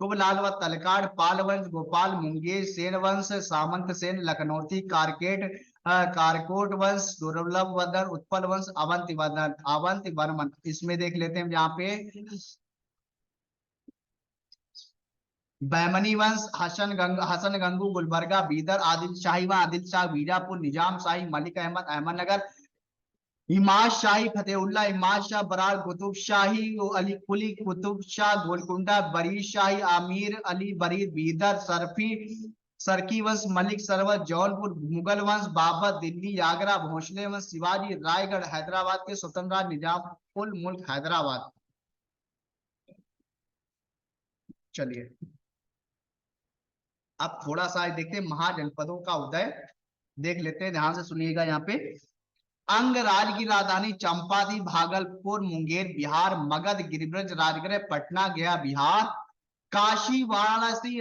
कुबलाल व तलकाड़, पाल वंश, गोपाल, मुंगेर, सेन वंश, सामंत सेन, लखनौती, कारकेट, कारकोट वंश, दुर्लभ वर्धन, उत्पल वंश, अवंति वर्धन, अवंति वर्मन। इसमें देख लेते हैं यहाँ पे बहमनी वंश, हसन गंगू, गुलबर्गा, बीदर, आदिल शाही व आदिल शाह, बीजापुर, निजाम शाही, मलिक अहमद, अहमदनगर, इमाज शाही, फतेहुल्ला, इमाज शाह, बरार, कुतुब शाही, अली कुली, कुतुब शाह, गोलकुंडा, बरीद शाही, आमिर अली, बरीद, बीदर, सरफी, सरकी वंश, मलिक सरवर, जौनपुर, मुगल वंश, बाबर, दिल्ली, आगरा, भोसले वंश, शिवाजी, रायगढ़, हैदराबाद के स्वतंत्र राज, निजाम उल मुल्क हैदराबाद। चलिए अब थोड़ा सा देखते हैं महाजनपदों का उदय, देख लेते हैं, ध्यान से सुनिएगा। यहाँ पे अंग राज्य की राजधानी चंपा थी, भागलपुर, मुंगेर बिहार, मगध, गिरिब्रज, राजगृह, पटना गया बिहार, काशी, वाराणसी,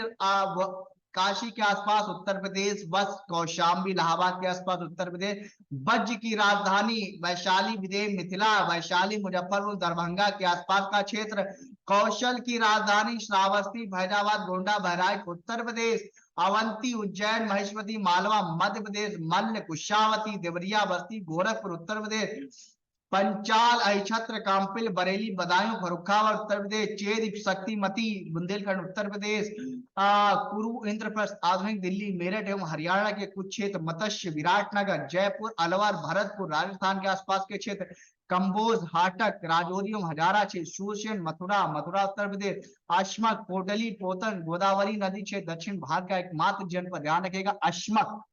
काशी के आसपास उत्तर प्रदेश, बस कौशाम्बी इलाहाबाद के आसपास उत्तर प्रदेश, बज्र की राजधानी वैशाली, विदेह मिथिला, वैशाली मुजफ्फरपुर दरभंगा के आसपास का क्षेत्र, कौशल की राजधानी श्रावस्ती फैजाबाद गोंडा बहराइच उत्तर प्रदेश, अवंती उज्जैन महेश्वरी मालवा मध्य प्रदेश, मल्ल कुशावती देवरिया बस्ती गोरखपुर उत्तर प्रदेश, पंचाल अहिछत्र काम्पिल बरेली बदायूं फर्रुखाबाद उत्तर प्रदेश, चेद शक्तिमती बुंदेलखंड उत्तर प्रदेश, कुरु इंद्रप्रस्थ आधुनिक दिल्ली मेरठ एवं हरियाणा के कुछ क्षेत्र, मत्स्य विराटनगर, जयपुर, अलवर, भरतपुर राजस्थान के आसपास के क्षेत्र, कंबोज, हाटक, राजौरी एवं हजारा क्षेत्र, सूरसेन, मथुरा, मथुरा उत्तर प्रदेश, अश्मक, कोटली, पोतन, गोदावरी नदी क्षेत्र दक्षिण भारत का एकमात्र जनपद, ध्यान रखिएगा अश्मक,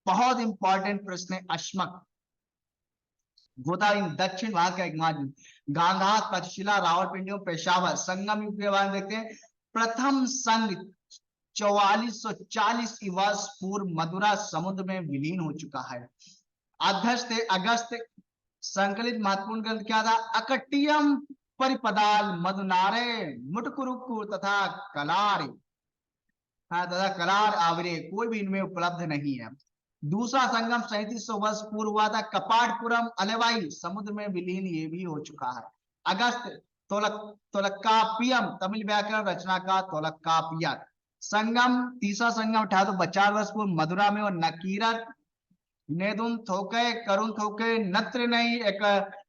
बहुत इंपॉर्टेंट प्रश्न है अश्मक, गोदावरी दक्षिण भारत का एकमात्र, गांधार, तक्षशिला, रावलपिंडी एवं पेशावर, संगम युग के बारे में देखते हैं। प्रथम संघ 4440 वर्ष पूर्व मदुरा समुद्र में विलीन हो चुका है। अगस्त अगस्त संकलित महत्वपूर्ण ग्रंथ क्या था? अकट्टियम परिपदाल, मधुनारे, मुटकुरुक्कु तथा कलार, तथा कलार आवरे, कोई भी इनमें उपलब्ध नहीं है। दूसरा संगम 3700 वर्ष पूर्व हुआ था, कपाटपुरम अलवाई समुद्र में विलीन, ये भी हो चुका है। अगस्त तोलकापियम तमिल व्याकरण रचना का तोलकापिया संगम, तीसरा संगम 1850 वर्ष पूर्व मदुरा में, और नकीरत नेदुन थोके करुण थोके नत्र नहीं एक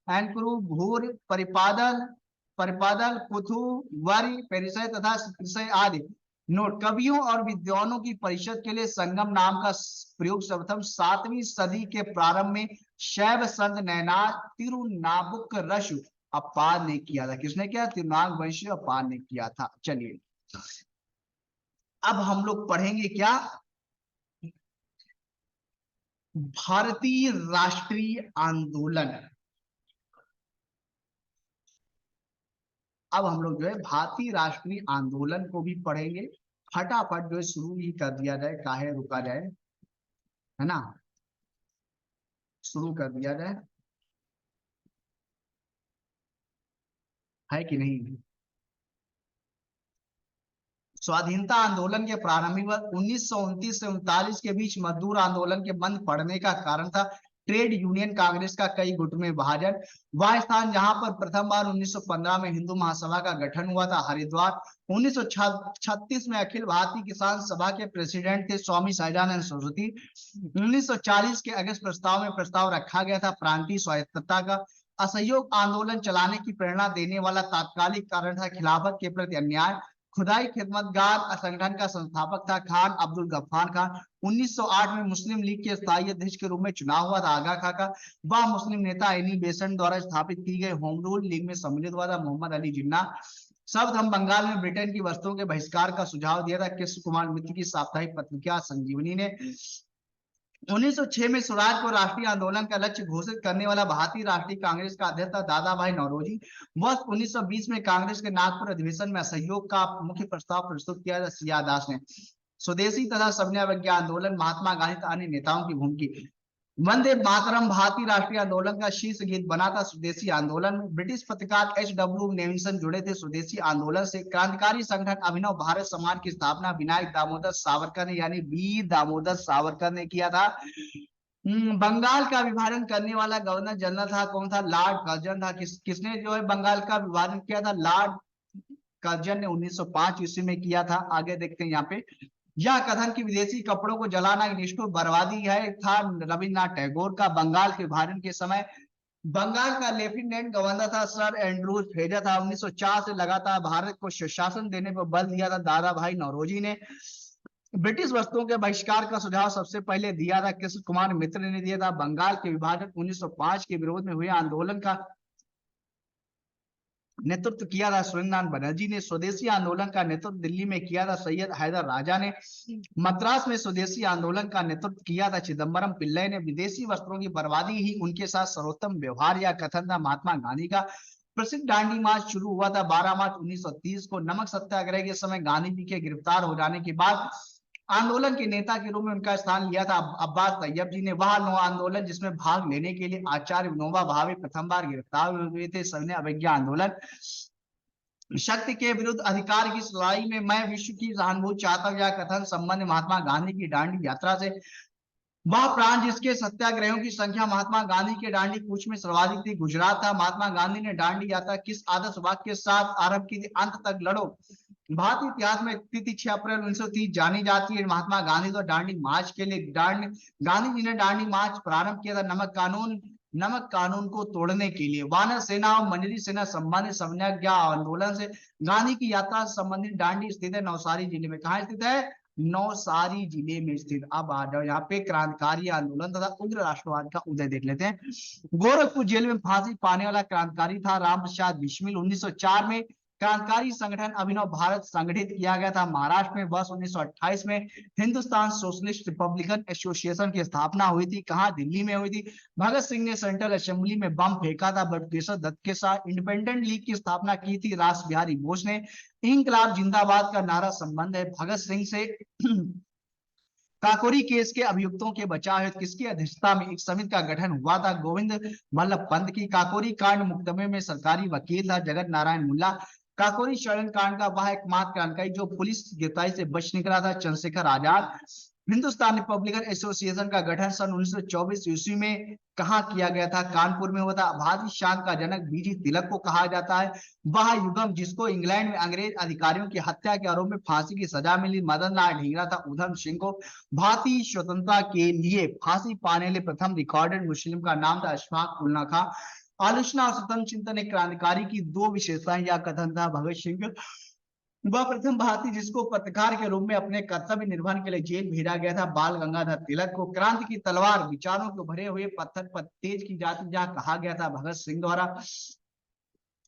एंकुरु भूर परिपादल परिपादल पुथु वरी परिसय तथा आदि। नोट, कवियों और विद्वानों की परिषद के लिए संगम नाम का प्रयोग सर्वप्रथम 7वीं सदी के प्रारंभ में शैव संत नैना तिरुनाबुक रशु अपार ने किया था। किसने किया? तिरुनागवंशी अपार ने किया था। चलिए अब हम लोग पढ़ेंगे क्या? भारतीय राष्ट्रीय आंदोलन। अब हम लोग जो है भारतीय राष्ट्रीय आंदोलन को भी पढ़ेंगे। फटाफट जो है शुरू ही कर दिया जाए, काहे रुका जाए, है ना, शुरू कर दिया जाए, है कि नहीं। स्वाधीनता आंदोलन के प्रारंभिक वर्ष 1929 से 39 के बीच मजदूर आंदोलन के बंद पड़ने का कारण था ट्रेड यूनियन कांग्रेस का कई गुट में विभाजन। वह स्थान जहां पर प्रथम बार 1915 में हिंदू महासभा का गठन हुआ था हरिद्वार। 1936 में अखिल भारतीय किसान सभा के प्रेसिडेंट थे स्वामी सहजानंद सरस्वती। 1940 के अगस्त प्रस्ताव में प्रस्ताव रखा गया था प्रांतीय स्वायत्तता का। असहयोग आंदोलन चलाने की प्रेरणा देने वाला तात्कालिक कारण था खिलाफत के प्रति अन्याय। खुदाई खिदमतगार संगठन का संस्थापक था खान अब्दुल गफ्फार खान। 1908 में मुस्लिम लीग के स्थायी अध्यक्ष के रूप में चुनाव हुआ था आगा खां का। वह मुस्लिम नेता एनी बेसेंट द्वारा स्थापित की गई होम रूल लीग में सम्मिलित हुआ था मोहम्मद अली जिन्ना। शब्द हम बंगाल में ब्रिटेन की वस्तुओं के बहिष्कार का सुझाव दिया था कृष्ण कुमार मित्र की साप्ताहिक पत्रिका संजीवनी ने। 1906 में स्वराज को राष्ट्रीय आंदोलन का लक्ष्य घोषित करने वाला भारतीय राष्ट्रीय कांग्रेस का अध्यक्ष था दादा भाई नौरोजी। वर्ष 1920 में कांग्रेस के नागपुर अधिवेशन में असहयोग का मुख्य प्रस्ताव प्रस्तुत किया था सिया दास ने। स्वदेशी तथा सविनय अवज्ञा आंदोलन, महात्मा गांधी तथा अन्य नेताओं की भूमिका। वंदे मातरम भारतीय राष्ट्रीय आंदोलन का शीर्ष गीत बना था स्वदेशी आंदोलन में। ब्रिटिश पत्रकार H.W. नेविसन जुड़े थे स्वदेशी आंदोलन से। क्रांतिकारी संगठन अभिनव भारत समाज की स्थापना विनायक दामोदर सावरकर ने यानी वीर दामोदर सावरकर ने किया था। बंगाल का विभाजन करने वाला गवर्नर जनरल था कौन था? लॉर्ड कर्जन था। किसने जो है बंगाल का विभाजन किया था? लॉर्ड कर्जन ने 1905 ईस्वी में किया था। आगे देखते हैं यहाँ पे, यह कथन कि विदेशी कपड़ों को जलाना निष्ठुर बर्बादी है था रविन्द्रनाथ टैगोर का। बंगाल के विभाजन के समय बंगाल का लेफ्टिनेंट गवर्नर था सर एंड्रूज फ्रेजर था। 1904 से लगातार भारत को सुशासन देने पर बल दिया था दादा भाई नौरोजी ने। ब्रिटिश वस्तुओं के बहिष्कार का सुझाव सबसे पहले दिया था कृष्ण कुमार मित्र ने दिया था। बंगाल के विभाजन 1905 के विरोध में हुए आंदोलन का नेतृत्व किया था सुरेंद्रनाथ बनर्जी ने। स्वदेशी आंदोलन का नेतृत्व दिल्ली में किया था सैयद हैदर राजा ने। मद्रास में स्वदेशी आंदोलन का नेतृत्व किया था चिदम्बरम पिल्लई ने। विदेशी वस्त्रों की बर्बादी ही उनके साथ सर्वोत्तम व्यवहार या कथन था महात्मा गांधी का। प्रसिद्ध दांडी मार्च शुरू हुआ था 12 मार्च 1930 को। नमक सत्याग्रह के समय गांधी जी के गिरफ्तार हो जाने के बाद आंदोलन के नेता के रूप में उनका स्थान लिया था अब्बास तैयब जी ने। वह नौ आंदोलन जिसमें भाग लेने के लिए आचार्य विनोबा भावे प्रथम बार गिरफ्तार हुए थे। सविनय अवज्ञा आंदोलन, शक्ति के विरुद्ध अधिकार की लड़ाई में मैं विश्व की सहानुभूति चाहता हूं, यह कथन संबंध महात्मा गांधी की दांडी यात्रा से। वह प्रांत जिसके सत्याग्रहों की संख्या महात्मा गांधी के दांडी कूच में सर्वाधिक थी गुजरात था। महात्मा गांधी ने दांडी यात्रा किस आदर्श वाक्य के साथ आरंभ की थी? अंत तक लड़ो। भारतीय इतिहास में तिथि 6 अप्रैल 1930 जानी जाती है महात्मा गांधी तो दांडी मार्च के लिए। गांधी जी ने दांडी मार्च प्रारंभ किया था नमक कानून को तोड़ने के लिए। वानर सेना और मंजरी सेना संबंधित समन्वय आंदोलन से। गांधी की यात्रा से संबंधित दांडी स्थित है नवसारी जिले में। कहाँ स्थित है? नौसारी जिले में स्थित। अब आ जाओ यहाँ पे क्रांतिकारी आंदोलन तथा उग्र राष्ट्रवाद का उदय देख लेते हैं। गोरखपुर जेल में फांसी पाने वाला क्रांतिकारी था राम प्रसाद बिस्मिल। 1904 में क्रांतिकारी संगठन अभिनव भारत संगठित किया गया था महाराष्ट्र में। वर्ष 1928 में हिंदुस्तान सोशलिस्ट रिपब्लिकन एसोसिएशन की स्थापना हुई थी। कहाँ? दिल्ली में हुई थी। भगत सिंह ने सेंट्रल असेंबली में बम फेंका था बटुकेश्वर दत्त के साथ। इंडिपेंडेंट लीग की स्थापना की थी रास बिहारी बोस ने। इंकलाब जिंदाबाद का नारा संबंध है भगत सिंह से। काकोरी केस के अभियुक्तों के बचाव हेतु किसकी अध्यक्षता में एक समिति का गठन हुआ था? गोविंद वल्लभ पंत की। काकोरी कांड मुकदमे में सरकारी वकील था जगत नारायण मुल्ला। काकोरी षड्यंत्र कांड का वह एकमात्र क्रांतिकारी जो पुलिस गिरफ्तारी से बच निकला था चंद्रशेखर आजाद। हिंदुस्तान रिपब्लिकन एसोसिएशन का गठन सन 1924 ईस्वी में कहा किया गया था? कानपुर में हुआ था। भारतीय शांति का जनक बीजी तिलक को कहा जाता है। वह युगम जिसको इंग्लैंड में अंग्रेज अधिकारियों की हत्या के आरोप में फांसी की सजा मिली मदन लाल ढींगरा था। उधम सिंह को भारतीय स्वतंत्रता के लिए फांसी पाने वाले प्रथम रिकॉर्डेड मुस्लिम का नाम था अशफाक उल्ला खां। आलोचना और स्वतंत्र चिंतन एक क्रांतिकारी की दो विशेषताएं या कथन था भगत सिंह वह प्रथम भारतीय जिसको पत्रकार के रूप में अपने कर्तव्य निर्वहन के लिए जेल भेजा गया था। बाल गंगाधर तिलक को क्रांति की तलवार विचारों को भरे हुए पत्थर पर तेज की जाती जहां कहा गया था भगत सिंह द्वारा।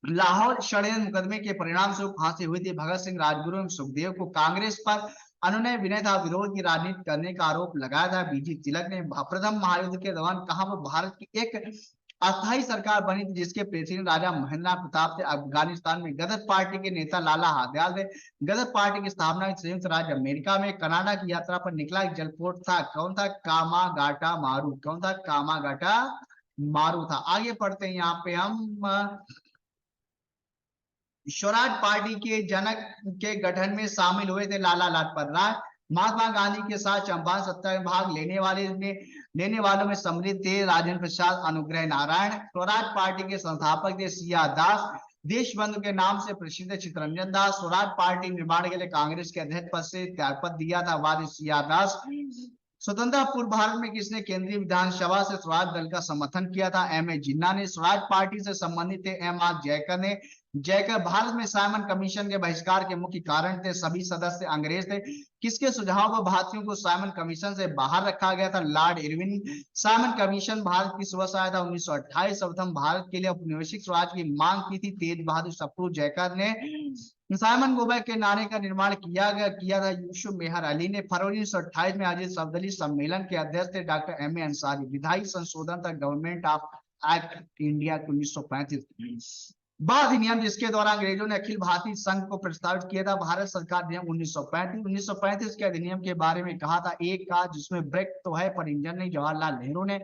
लाहौर षड्यंत्र मुकदमे के परिणाम स्वरूप फांसी हुई थी भगत सिंह राजगुरु एवं सुखदेव को। कांग्रेस पर अनुनय विनय था विरोध की राजनीति करने का आरोप लगाया था बीजी तिलक ने। प्रथम महायुद्ध के दौरान कहां पर भारत की एक अस्थायी सरकार बनी थी जिसके प्रेसिडेंट राजा महेंद्र प्रताप थे अफगानिस्तान में। गदर पार्टी के नेता लाला हरदयाल थे। गदर पार्टी की स्थापना संयुक्त राज्य अमेरिका में। कनाडा की यात्रा पर निकला एक जलपोर्ट था कौन था? कामागाटा मारू। कौन था? कामागाटा मारू था। आगे पढ़ते हैं यहाँ पे हम स्वराज पार्टी के जनक के गठन में शामिल हुए थे लाला लाजपत राय। महात्मा गांधी के साथ चंपारण सत्याग्रह में भाग लेने वालों में सम्मिलित थे राजेंद्र प्रसाद अनुग्रह नारायण। स्वराज पार्टी के संस्थापक थे सिया दास। देशबंधु के नाम से प्रसिद्ध चित्तरंजन दास। स्वराज पार्टी निर्माण के लिए कांग्रेस के अध्यक्ष पद से त्यागपत्र दिया था वाद सिया दास। स्वतंत्रता पूर्व भारत में किसने केंद्रीय विधानसभा से स्वराज दल का समर्थन किया था? एम ए जिन्ना ने। स्वराज पार्टी से संबंधित थे एम आर जयकर ने। जयकर भारत में साइमन कमीशन के बहिष्कार के मुख्य कारण थे। सभी सदस्य अंग्रेज थे। किसके सुझाव पर भारतीयों को साइमन कमीशन से बाहर रखा गया था? Lord Irwin. Simon commission Bharat की सुबह आया था 1928। प्रथम भारत के लिए औपनिवेशिक स्वराज की मांग की थी तेज बहादुर सप्रू जयकर ने। साइमन गोबैक के नारे का निर्माण किया था यूसुफ मेहर अली ने। फरवरी 1928 में आयोजित सर्वदलीय सम्मेलन के अध्यक्ष थे डॉक्टर एम ए अंसारी। विधायी संशोधन था गवर्नमेंट ऑफ एक्ट इंडिया 1935। वह अधिनियम जिसके द्वारा अंग्रेजों ने अखिल भारतीय संघ को प्रस्तावित किया था भारत सरकार अधिनियम 1935 के अधिनियम के बारे में कहा था एक का जिसमें ब्रेक तो है पर इंजन नहीं। जवाहरलाल नेहरू ने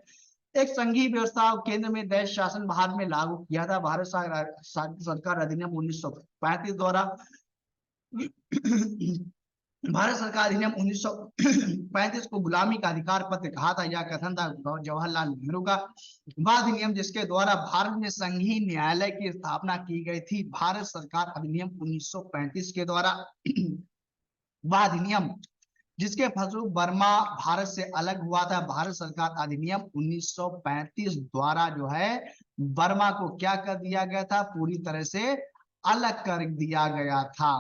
एक संघीय व्यवस्था केंद्र में देश शासन भारत में लागू किया था भारत सरकार अधिनियम 1935 द्वारा। भारत सरकार अधिनियम 1935 को गुलामी का अधिकार पत्र कहा था। यह कथन था जवाहरलाल नेहरू का। वह अधिनियम जिसके द्वारा भारत में संघीय न्यायालय की स्थापना की गई थी, भारत सरकार अधिनियम 1935 के द्वारा। वह अधिनियम जिसके फलस्वरूप बर्मा भारत से अलग हुआ था, भारत सरकार अधिनियम 1935 द्वारा जो है बर्मा को क्या कर दिया गया था, पूरी तरह से अलग कर दिया गया था।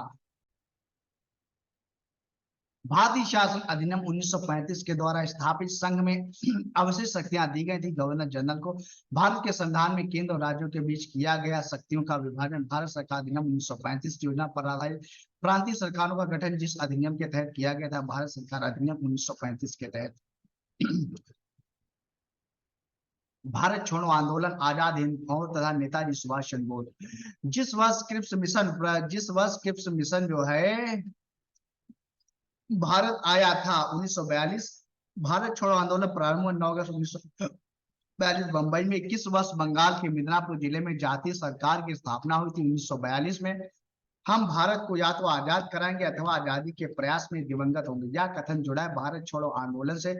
भारतीय शासन अधिनियम 1935 के द्वारा स्थापित संघ में अवशिष्ट शक्तियां दी गई थी गवर्नर जनरल को। भारत के संविधान में केंद्र और राज्यों के बीच किया गया शक्तियों का विभाजन। भारत सरकार अधिनियम 1935 की योजना पर आधारित प्रांतीय सरकारों का गठन जिस अधिनियम के तहत किया गया था, भारत सरकार अधिनियम 1935 के तहत। भारत छोड़ो आंदोलन, आजाद हिंद फौज तथा नेताजी सुभाष चंद्र बोस। जिस वर्ष क्रिप्स मिशन जो है भारत आया था 1942। भारत छोड़ो आंदोलन प्रारंभ हुआ 9 अगस्त 1942 बंबई में। 21 वर्ष बंगाल के मिदनापुर जिले में जातीय सरकार की स्थापना हुई थी 1942 में। हम भारत को या तो आजाद कराएंगे अथवा आजादी के प्रयास में दिवंगत होंगे, यह कथन जुड़ा है भारत छोड़ो आंदोलन से।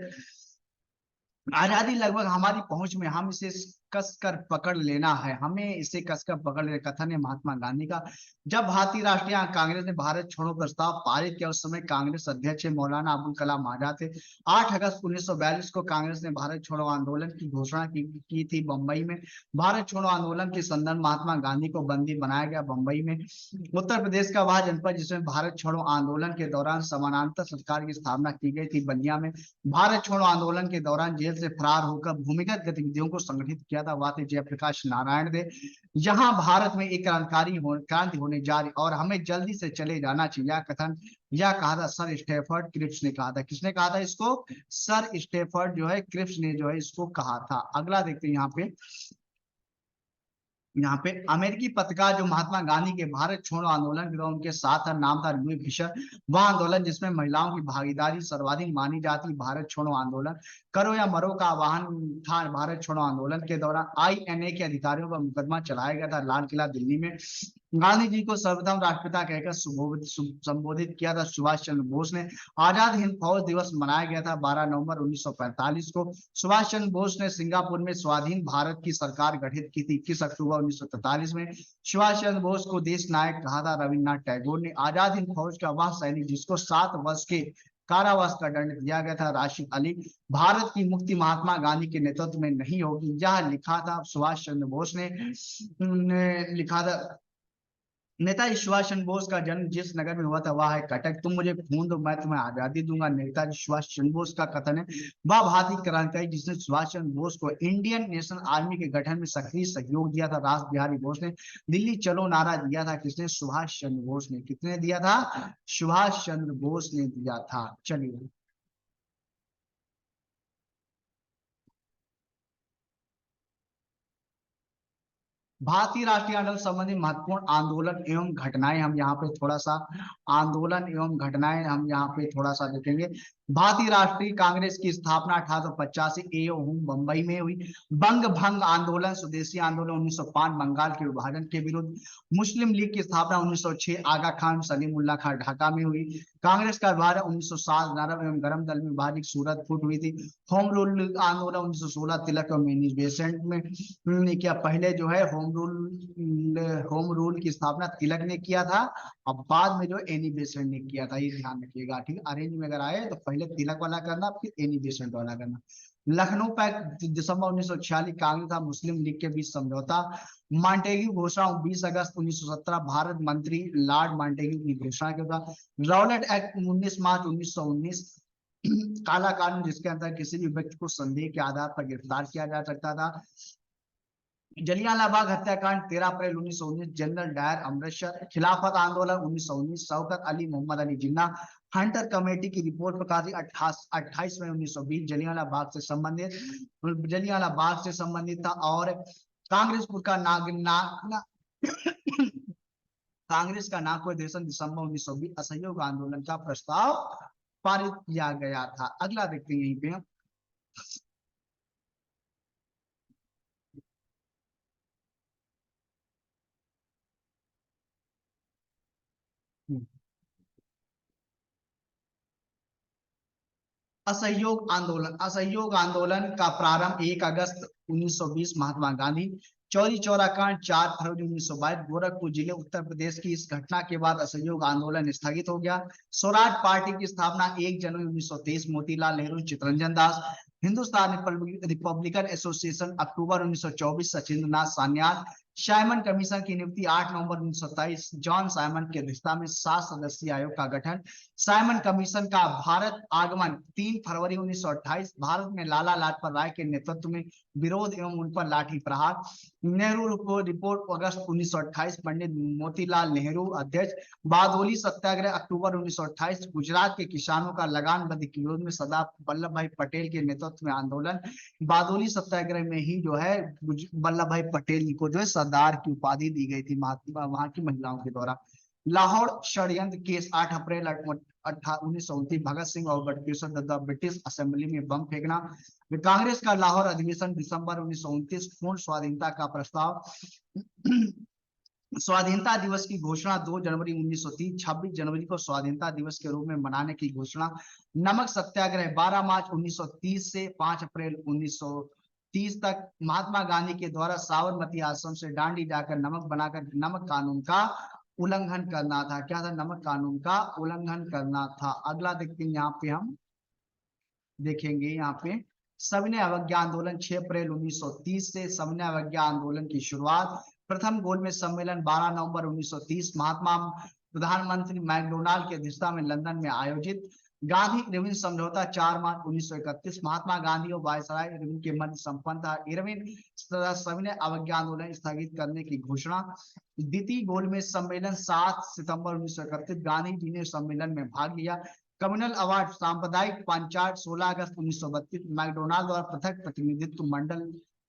आजादी लगभग हमारी पहुंच में, हम इसे कसकर पकड़ लेना है, हमें इसे कसकर पकड़ लेना, कथन है महात्मा गांधी का। जब भारतीय राष्ट्रीय कांग्रेस ने भारत छोड़ो प्रस्ताव पारित किया, उस समय कांग्रेस अध्यक्ष मौलाना अबुल कलाम आजाद थे। 8 अगस्त 1942 को कांग्रेस ने भारत छोड़ो आंदोलन की घोषणा की थी बंबई में। भारत छोड़ो आंदोलन के संदर्भ महात्मा गांधी को बंदी बनाया गया बंबई में। उत्तर प्रदेश का वह जनपद जिसमें भारत छोड़ो आंदोलन के दौरान समानांतर सरकार की स्थापना की गई थी, बलिया में। भारत छोड़ो आंदोलन के दौरान जेल से फरार होकर भूमिगत गतिविधियों को संगठित किया था, वह थे जयप्रकाश नारायण थे। यहाँ भारत में एक क्रांति होने जा रही और हमें जल्दी से चले जाना चाहिए, यह कथन यह कहा था सर स्टेफर्ड क्रिप्स ने कहा था। किसने कहा था इसको? सर स्टेफर्ड जो है क्रिप्स ने जो है इसको कहा था। अगला देखते हैं यहाँ पे अमेरिकी पत्रकार जो महात्मा गांधी के भारत छोड़ो आंदोलन के दौरान उनके साथ था, नाम था लुई फिशर। वह आंदोलन जिसमें महिलाओं की भागीदारी सर्वाधिक मानी जाती, भारत छोड़ो आंदोलन करो या मरो का आह्वान था। भारत छोड़ो आंदोलन के दौरान आईएनए के अधिकारियों पर मुकदमा चलाया गया था लाल किला दिल्ली में। गांधी जी को सर्वप्रथम राष्ट्रपिता कहकर संबोधित किया था सुभाष चंद्र बोस ने। आजाद हिंद फौज दिवस मनाया गया था 12 नवंबर 1945 को। सुभाष चंद्र बोस ने सिंगापुर में स्वाधीन भारत की सरकार गठित की थी 21 अक्टूबर 1943 में। सुभाष चंद्र बोस को देश नायक कहा था रविन्द्रनाथ टैगोर ने। आजाद हिंद फौज का वह सैनिक जिसको 7 वर्ष के कारावास का दंड दिया गया था, राशिद अली। भारत की मुक्ति महात्मा गांधी के नेतृत्व में नहीं होगी, यह लिखा था सुभाष चंद्र बोस ने लिखा था। नेताजी सुभाष चंद्र बोस का जन्म जिस नगर में हुआ था वह है कटक। तुम मुझे खून दो मैं तुम्हें आजादी दूंगा, नेताजी सुभाष चंद्र बोस का कथन है। वह भारतीय क्रांतिकारी जिसने सुभाष चंद्र बोस को इंडियन नेशनल आर्मी के गठन में सक्रिय सहयोग दिया था, रास बिहारी बोस ने। दिल्ली चलो नारा दिया था किसने? सुभाष चंद्र बोस ने। किसने दिया था? सुभाष चंद्र बोस ने दिया था। चलिए, भारतीय राष्ट्रीय आंदोलन संबंधी महत्वपूर्ण आंदोलन एवं घटनाएं हम यहाँ पे थोड़ा सा आंदोलन एवं घटनाएं हम यहाँ पे थोड़ा सा देखेंगे। भारतीय राष्ट्रीय कांग्रेस की स्थापना 1885 एओ बंबई में हुई। बंग भंग आंदोलन, स्वदेशी आंदोलन 1905 बंगाल के विभाजन के विरुद्ध। मुस्लिम लीग की स्थापना 1906 आगा खान सलीमुल्लाह खान ढाका में हुई। कांग्रेस का विभाजन 1907 नरम एवं गरम दल में विभाजित सूरत फूट हुई थी। होम रूल आंदोलन 1916 तिलक और मिनी बेसेंट में ने किया। पहले जो है होम रूल की स्थापना तिलक ने किया था और बाद में जो एनी बेसेंट ने किया था, ये ध्यान रखिएगा, ठीक है। अरेंज में अगर आए तो पहले तिलक वाला करना फिर एनी बेसेंट वाला करना। लखनऊ पैक्ट दिसंबर 1946 कांग्रेस और मुस्लिम लीग के बीच समझौता। मांटेग्यू घोषणा 20 अगस्त 1917 भारत मंत्री लॉर्ड मांटेग्यू की घोषणा के बाद। रॉलेट एक्ट 19 मार्च 1919 काला कानून जिसके अंदर किसी भी व्यक्ति को संदेह के आधार पर गिरफ्तार किया जा सकता था। जलियांवाला बाग हत्याकांड 13 अप्रैल 1919 जनरल डायर अमृतसर। खिलाफत आंदोलन 1919 शौकत अली मोहम्मद अली जिन्ना। हंटर कमेटी की रिपोर्ट प्रकाशित 28 मई 1920 जलियांवाला बाग से संबंधित था। और कांग्रेसपुर का कांग्रेस का नागपुर अधिवेशन दिसंबर 1920 असहयोग आंदोलन का प्रस्ताव पारित किया गया था। अगला देखते हैं यहीं पे हम। असहयोग आंदोलन का प्रारंभ 1 अगस्त 1920 महात्मा गांधी। चौरी चौरा कांड 4 फरवरी 1922 गोरखपुर जिले उत्तर प्रदेश की। इस घटना के बाद असहयोग आंदोलन स्थगित हो गया। स्वराज पार्टी की स्थापना 1 जनवरी 1923 मोतीलाल नेहरू चितरंजन दास। हिंदुस्तान रिपब्लिकन एसोसिएशन अक्टूबर 1924 सचिंद्र नाथ सान्याल। साइमन कमीशन की नियुक्ति 8 नवंबर 1927 जॉन साइमन की अध्यक्षता में 7 सदस्यीय आयोग का गठन। साइमन कमीशन का भारत आगमन 3 फरवरी 1928 भारत में लाला लाजपत राय के नेतृत्व में विरोध एवं उन पर लाठी प्रहार। नेहरू रिपोर्ट अगस्त 1928 पंडित मोतीलाल नेहरू अध्यक्ष। बारदोली सत्याग्रह अक्टूबर 1928 गुजरात के किसानों का लगानबंदी के विरोध में सरदार वल्लभ भाई पटेल के नेतृत्व में आंदोलन। बारदोली सत्याग्रह में ही जो है वल्लभ भाई पटेल को जो है सरदार की उपाधि दी गई थी वहां की महिलाओं के द्वारा। लाहौर षड्यंत्र केस 8 अप्रैल 1929 भगत सिंह और बटुकेश्वर दत्ता ब्रिटिश असेंबली में बम फेंकना। कांग्रेस का लाहौर अधिवेशन दिसंबर 1929 पूर्ण स्वाधीनता का प्रस्ताव। स्वाधीनता दिवस की घोषणा 2 जनवरी 1930 26 जनवरी को स्वाधीनता दिवस के रूप में मनाने की घोषणा। नमक सत्याग्रह 12 मार्च 1930 से 5 अप्रैल 1930 तक महात्मा गांधी के द्वारा साबरमती आश्रम से डांडी जाकर नमक बनाकर नमक कानून का उल्लंघन करना था। क्या था? नमक कानून का उल्लंघन करना था। अगला देखते हैं, यहाँ पे हम देखेंगे यहाँ पे सविनय अवज्ञा आंदोलन 6 अप्रैल 1930 से सविनय अवज्ञा आंदोलन की शुरुआत। प्रथम गोलमेज सम्मेलन 12 नवंबर 1930 महात्मा प्रधानमंत्री मैकडोनाल्ड की अध्यक्षता में लंदन में आयोजित। गांधी इरविन समझौता 4 मार्च 1931 महात्मा गांधी और वायसराय इरविन के मध्य संपन्न था। इरविन सविनय अवज्ञा आंदोलन स्थगित करने की घोषणा। द्वितीय गोलमेज सम्मेलन 7 सितंबर 1931 गांधी जी ने सम्मेलन में भाग लिया। कम्युनल अवार्ड सांप्रदायिक पंचायत 16 अगस्त 1932 मैकडोनाल्ड द्वारा पृथक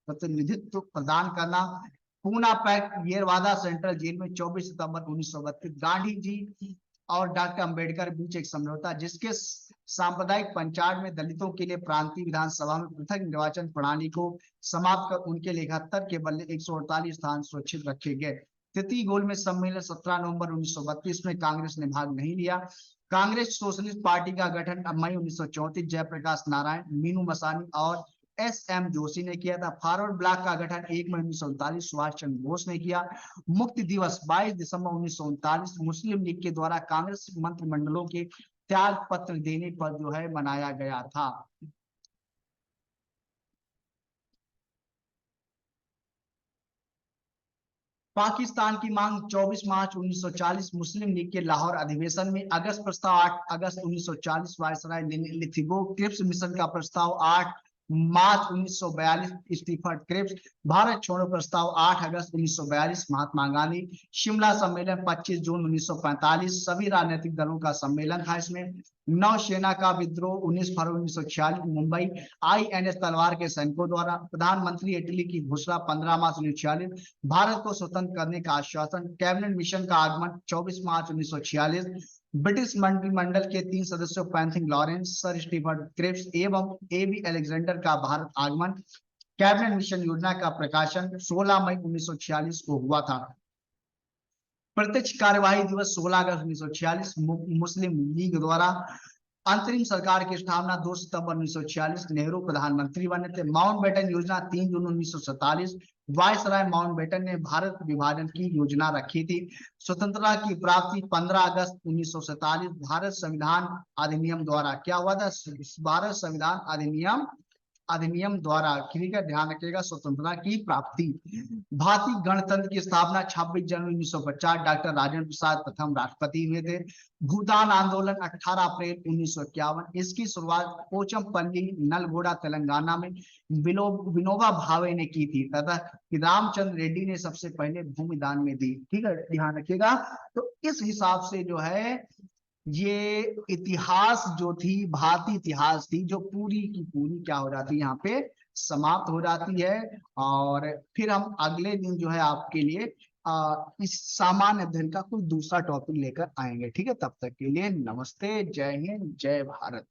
प्रतिनिधित्व प्रदान करना। पूना पैक्ट येरवादा सेंट्रल जेल में 24 सितंबर 1932 गांधी जी और डॉक्टर अंबेडकर बीच एक समझौता जिसके सांप्रदायिक पंचायत में दलितों के लिए प्रांतीय विधानसभा में पृथक निर्वाचन प्रणाली को समाप्त कर उनके लिए 71 के बदले 148 स्थान सुरक्षित रखे गए। तृतीय गोलमेज सम्मेलन 17 नवंबर 1932 में कांग्रेस ने भाग नहीं लिया। कांग्रेस सोशलिस्ट पार्टी का गठन मई 1934 जयप्रकाश नारायण, मीनू मसानी और एस.एम. जोशी ने किया था। फॉरवर्ड ब्लॉक का गठन 1 मई 1939 सुभाष चंद्र बोस ने किया। मुक्ति दिवस 22 दिसंबर 1939 मुस्लिम लीग के द्वारा कांग्रेस मंत्रिमंडलों के त्याग पत्र देने पर जो है मनाया गया था। पाकिस्तान की मांग 24 मार्च 1940 मुस्लिम लीग के लाहौर अधिवेशन में। अगस्त प्रस्ताव 8 अगस्त 1940 वायसराय लिथिगो। क्रिप्स मिशन का प्रस्ताव 8 मार्च 1942 स्टीफर्ड क्रिप्स। भारत छोड़ो प्रस्ताव 8 अगस्त 1942 महात्मा गांधी। शिमला सम्मेलन 25 जून 1945 सभी राजनीतिक दलों का सम्मेलन था इसमें। नौसेना का विद्रोह 19 फरवरी 1946 मुंबई INS तलवार के सैनिकों द्वारा। प्रधानमंत्री इटली की घोषणा 15 मार्च 1946 भारत को स्वतंत्र करने का आश्वासन। कैबिनेट मिशन का आगमन 24 मार्च 1946 ब्रिटिश मंत्रिमंडल के 3 सदस्यों Pethick Lawrence, sir Stafford Cripps एवं AB अलेक्जेंडर का भारत आगमन। कैबिनेट मिशन योजना का प्रकाशन 16 मई 1946 को हुआ था। प्रत्यक्ष कार्यवाही दिवस 16 अगस्त 1946 मुस्लिम लीग द्वारा। अंतरिम सरकार की स्थापना 2 सितंबर 1946 नेहरू प्रधानमंत्री बने थे। माउंटबेटन योजना 3 जून 1947 वायसराय माउंटबेटन ने भारत विभाजन की योजना रखी थी। स्वतंत्रता की प्राप्ति 15 अगस्त 1947 भारत संविधान अधिनियम द्वारा क्या हुआ था? भारत संविधान अधिनियम द्वारा, ठीक है, ध्यान रखिएगा, स्वतंत्रता की प्राप्ति। भारतीय गणतंत्र की स्थापना 26 जनवरी 1950 डॉक्टर राजेंद्र प्रसाद प्रथम राष्ट्रपति हुए थे। भूदान आंदोलन 18 अप्रैल 1951 इसकी शुरुआत पोचमपल्ली नलगोड़ा तेलंगाना में विनोबा भावे ने की थी तथा रामचंद्र रेड्डी ने सबसे पहले भूमि दान में दी। ठीक है, ध्यान रखिएगा। तो इस हिसाब से जो है ये इतिहास जो थी, भारतीय इतिहास थी, जो पूरी की पूरी क्या हो जाती है, यहाँ पे समाप्त हो जाती है। और फिर हम अगले दिन जो है आपके लिए इस सामान्य अध्ययन का कोई दूसरा टॉपिक लेकर आएंगे। ठीक है, तब तक के लिए नमस्ते, जय हिंद, जय भारत।